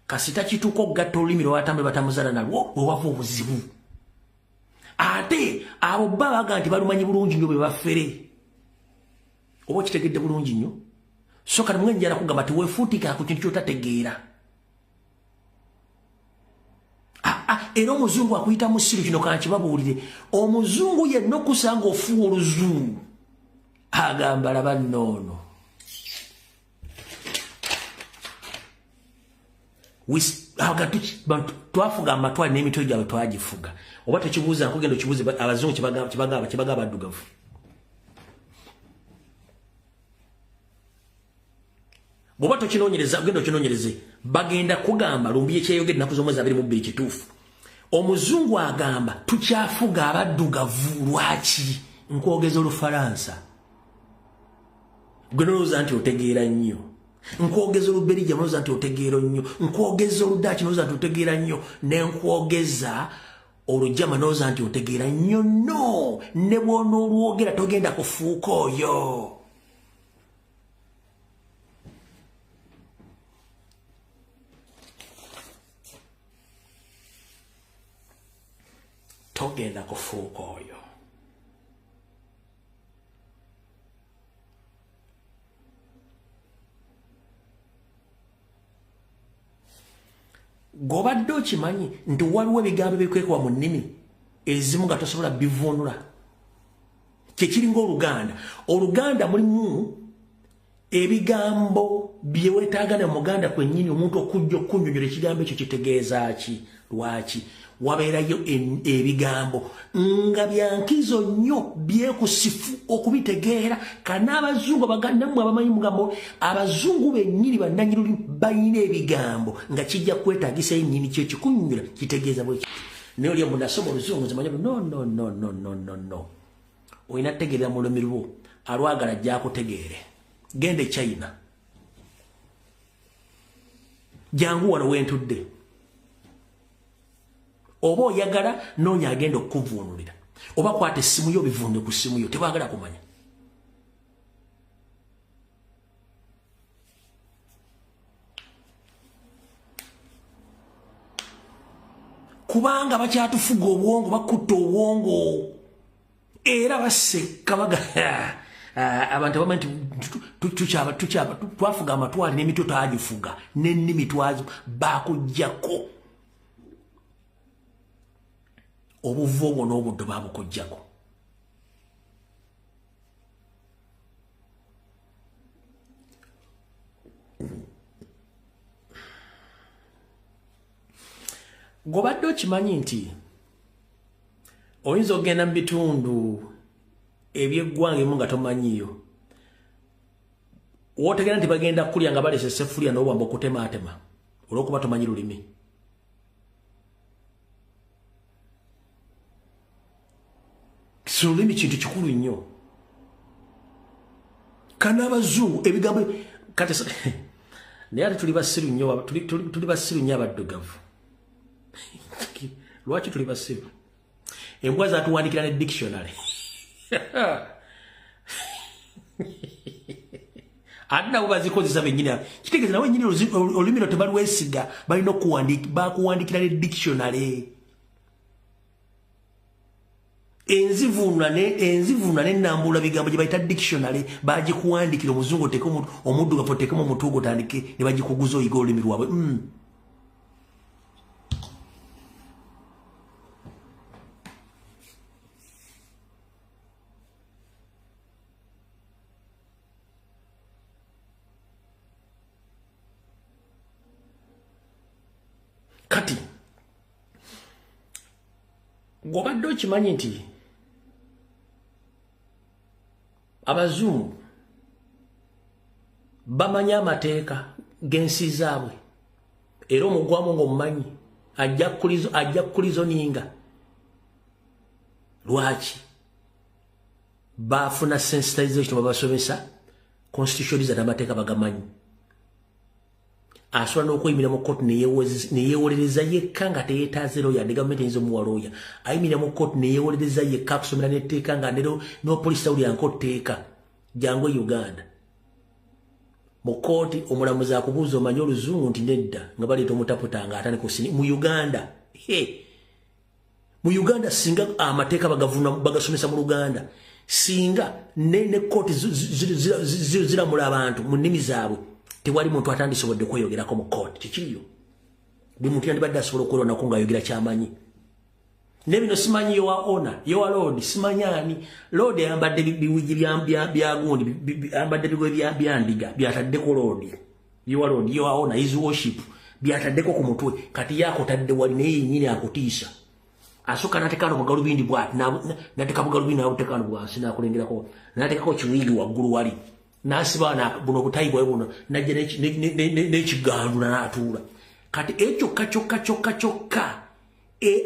kasita kituuka okugatta olulimi lw'abatambe batamuzana nalwo owava obuzibu ate abo bba baga nti balumanyi bulungi nnyo bwe baffere oba okitegedde bulungi nnyo so kati mwe njala kugamba tiweefuutika ku kintu kyotategeera era omuzungu akuyita musiru kino kankibabuulire omuzungu yenna okusanga ofuwa oluzungu agamba laba nnoono twafuga amatwali n'emitwe gyabwe twagifuga oba tekibuuza nkugenda okibuuze abazungu kibaga abaddugavu bw'oba tokinoonyereza ogenda okinoonyereze bagenda kugamba lumbi ekyeyogere ennaku z'omwezi 22 kituufu omuzungu agamba tukyafuga abaddugavu lwaki nkwogeza Olufalansa gwe nolowooza nti otegeera nnyo nkwogeza Oluberija nolowooza nti otegeera nnyo nkwogeza Oludaaki nolowooza nti otegeera nnyo ne nkwogeza Olujama nolowooza nti otegeera nnyo no ne bw'onoolwogera togenda kufuuka oyo togenda kufuuka oyo gobadde okimanyi nti waliwo ebigambo ebikwekwa mu nnimi ezimu nga tosobola bivuunula kyekiringa Oluganda mulimu ebigambo bye weetaagana mu Muganda kwennyini omuntu okujja okunnyonnyola ekigambo ekyo kitegeeza ki lwaki wabeerayo ebigambo nga byankizo nnyo byekusifu okubitegeera kana abazungu bagandamu abamanyi mugambo abazungu bennyini bannanyini balina ebigambo nga kijja kwetaagisa ennyini kyo kikunnyonnyola kitegeeza bwe naye oli omuntu asoma Oluzungu zimanya no olina kutegeerera mu lulimi lwo alwagala ajja akutegeere genda e China jangu wano wentudde oba oyagala noonya agenda okuvuunulira oba kwata essimu yo bivuunde ku ssimu yo tebagala kumanya kubanga bakyatufuga obwongo bakutta obwongo era baseka abantu bamanyi twafuga amatwali n'emitwe twagifuga n'ennimi twazo bakujjako obuvu obwo n'obuddo babukujjako gobadde okimanyi nti oyinza okugenda mu bitundu ebyeggwanga emu nga tomanyiyo wootegeera nti bagenda kulya nga balese essefuliya n'obwamba okutemaatema olw'okuba tomanyi lulimi lulimi kintu kikulu nnyo kana abazungu ebigambo kati naye ate tuli basiru nnyo abaddugavu lwaki tuli basiru embwa zatuwandikira ne dictionary ate nabo bazikozesa bennyini kitegeeza nawe nnyini olulimi lwo tebalwesiga balina bakuwandikira ne dictionary enzivuunula n'ennambula bigambo gye bayita dictionary bagikuwandikira omuzungu oteeke omuddugavu oteekemu omutuugo otandike ne bagikuguza oyiga olulimi lwabwe kati gobadde okimanyi nti abazungu bamanyi amateeka g'ensi zaabwe era omugwamu ng'omumanyi ajja kulizoninga lwaki bafuna sensitization babasomesa constitution n'amateeka bagamanyi asobola n'okuyimira mu kkooti neyeewolereza yekka nga teyeetaaze looya ne gavumenti eyinza omuwa looya ayimira mu kkooti neyeewolereza yekka akusomera n'etteeka nga n'opoliisi tawulyanko tteeka jangu Uganda mu kkooti omulamuzi akubuuza omanyi oluzungu nti nedda nga baleeta omutaputa nga atandika kusini mu Uganda singa amateeka bagasomesa mu Luganda singa ne kkooti ziramula abantu mu nnimi zaabwe tewali muntu atandisobodde kweyogerako mu kkooti kikiriyo buli muntu yandibadde asobola okwelonako ng'ayogera kyamanyi nebino simanyi yowa ona yowa lord simanyi ani lord ayambadde biwigi byagundi ayambadde bigoye byandiga byataddeko lord yowa ona his worship byataddeko ku mutwe kati yako tadde wali naye nyine akutiisa asoka natekano bugalubindi bwati nateka bugalubindi na utekano bwansi nakulengerako natekako kiwigi waggulu wali nasibana buno butayi bwe buno najja n'ekigandula n'atuula kati ekyo kachokka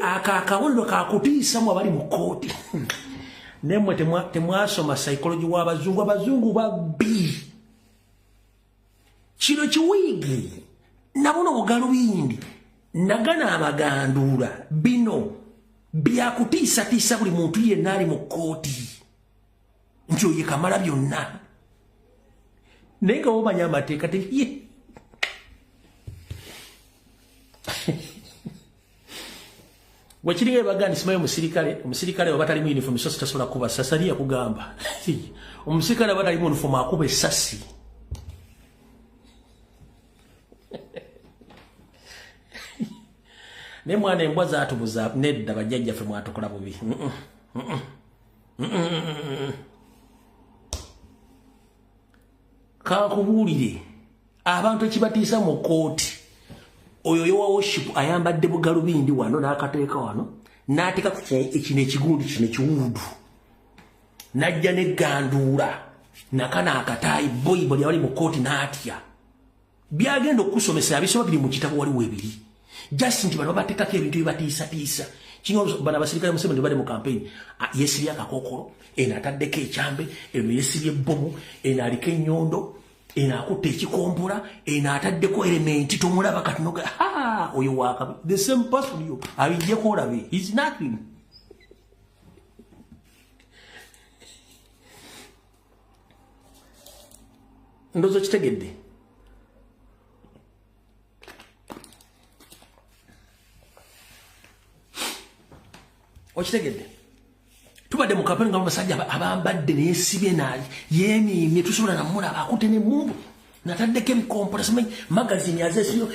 akakawuliro kakutiisa mu abali mu kooti nemwe temwasoma psychology w'abazungu babbi kino kiwigi nabuno bugalubindi nagana amagandula bino byakutiisa buli muntu yenna ali mu kooti nti oye kamala byonna naye nga womanya amateeka teye wekiringa ebagandi simayo omusirikale oba tali mu uniform esasi tasobola kuba sasali yakugamba omusirikale oba tali mu uniform akuba esasi ne mwana embwa zaatubuza nedda bajjajjaffe mwatukola bubi kakubuulire abantu ekibatiisa mu kooti oyo wa worship ayambadde bugalubindi wano n'akateeka wano n'ateeka ku kino ekigundi kino ekiwuudu n'ajja n'egganduula nakana akataayi boyibo lyawali mu kooti n'atya byagenda okusomesa abisoba biri mu kitabo waliwo ebiri just nti bano bateekako ebintu ebibatiisatiisa kino bano abasirikale Museveni bali mu campaign yesibye akakokolo eno ataddeko ekyambe eno yesibye ebbomu eno aliko ennyondo eno akutte ekikompula eno ataddeko elementi tomulaba kati noga oyo wakabi the same person yo abijjeko olabe is nothing ndozo kitegedde okitegedde tubadde mu kampeni nga basajja abambadde neyesibye naye yemimye tusobola namulaba akutte nemmundu nataddeko emikompula simanyi magazini azesibyo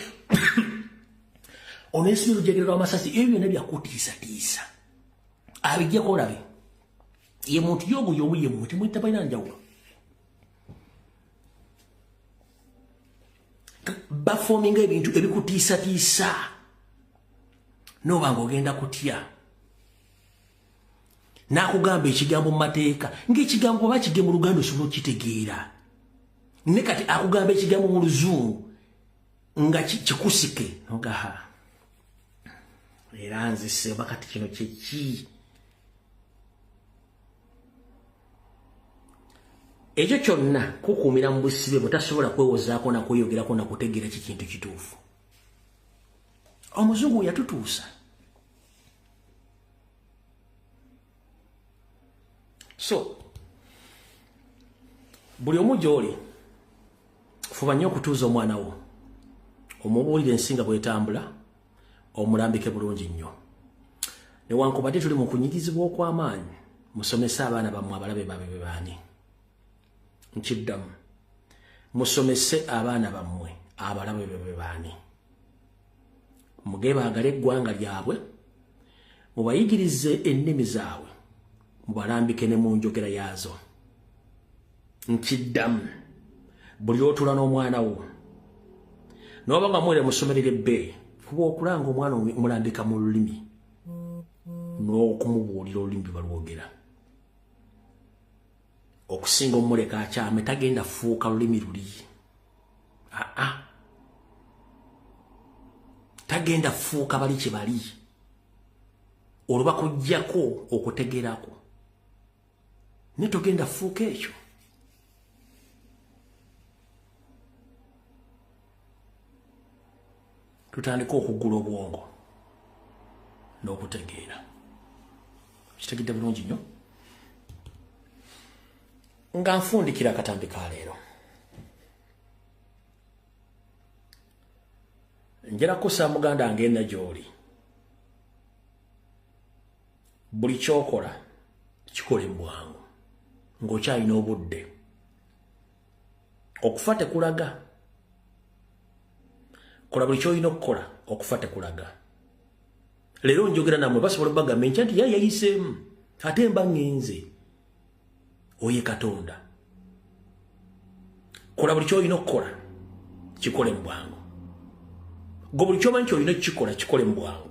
onesibye lujegerera w'amasasi ebyo byonna byakutiisatiisa abijjeko olabe ye muntu yogo yomu yemmwe temwita balina njawulo bafominga ebintu ebikutiisatiisa noba ng'ogenda kutya nakugamba ekigambo mu mateeka ng'ekigambo oba kige mu Luganda osobola okitegeera ne kati akugamba ekigambo mu Luzungu nga kikusike nogaha era nzise oba kati kino kyeki ekyo kyonna kukuumira mu busibe butasobola kwewozaako nakweyogerako nakutegeera kikintu kituufu omuzungu yatutuusa so buli omu gy'oli fuba nnyo okutuuza omwana wo omubuulire ensinga bwetambula omulambike bulungi nnyo newankubadde tuli mu kunyigizibwa okw'amaanyi musomese abaana bammwe abalabe babe be baani nkiddamu musomese abaana bammwe abalabe be baani mugebaagala eggwanga lyabwe mubayigirize ennimi zaabwe mubalambike ne mu njogera yaazo nkiddamu buli otula n'omwana wo noba nga mwere musomerera ebbeeyi fuba okulanga omwana omulambika mu lulimi n'okumubuulira olulimi balwogera okusinga omuleka akyame tagenda fuuka lulimi luli tagenda fuuka bali kye bali olwo bakuggyako okutegerako ne togenda fuuka ekyo tutandika okuggula obwongo n'okutegeera kitegedde bulungi nnyo nga nfundikira akatambi ka leero njera kussa muganda wange enna gy'oli buli kyokola kikole mu bwangu ng'okyalina obudde okufa tekulaga kola buli kyolina okukola okufa tekulaga leero njogera namwe basobola obagamba enkya nti yayiseemu ate mba ŋŋenze oye Katonda kola buli kyolina okukola kikole mu bwangu Go buli kyomanyi kyolina kikola kikole mu bwangu.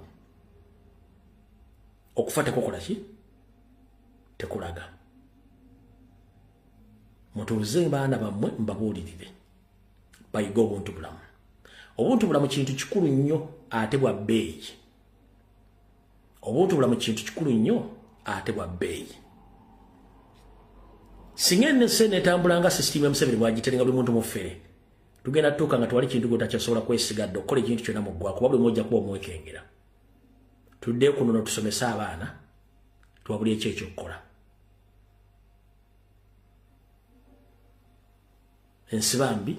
Okufa tekokola ki? Tekulaga. Mutuuze baana bammwe mbabuulirire. Bayiga obuntu bulamu. Obuntu bulamu kintu kikulu nnyo ate bwa bbeeyi. Obuntu bulamu kintu kikulu nnyo ate bwa bbeeyi. Singa ennese netambulanga sisitimu ya Museveni bwagitenga buli muntu mufere. Tugenda tutuuka nga twali kintu gotakyasobola kwesigadde okukola ekintu kyonna mu ggwako wabula mwojja kuba omwekengera. Tuddeyo kuno notusomesa abaana twabuli ekyo ekyokukola. Ensiba mbi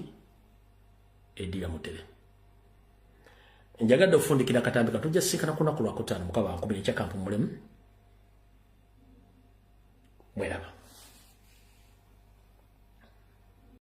edira mutere. Njagadde ofundikira katambi katujja sinkana kunaku lwa kutaano mukaba 10 ekya kampu mulemu.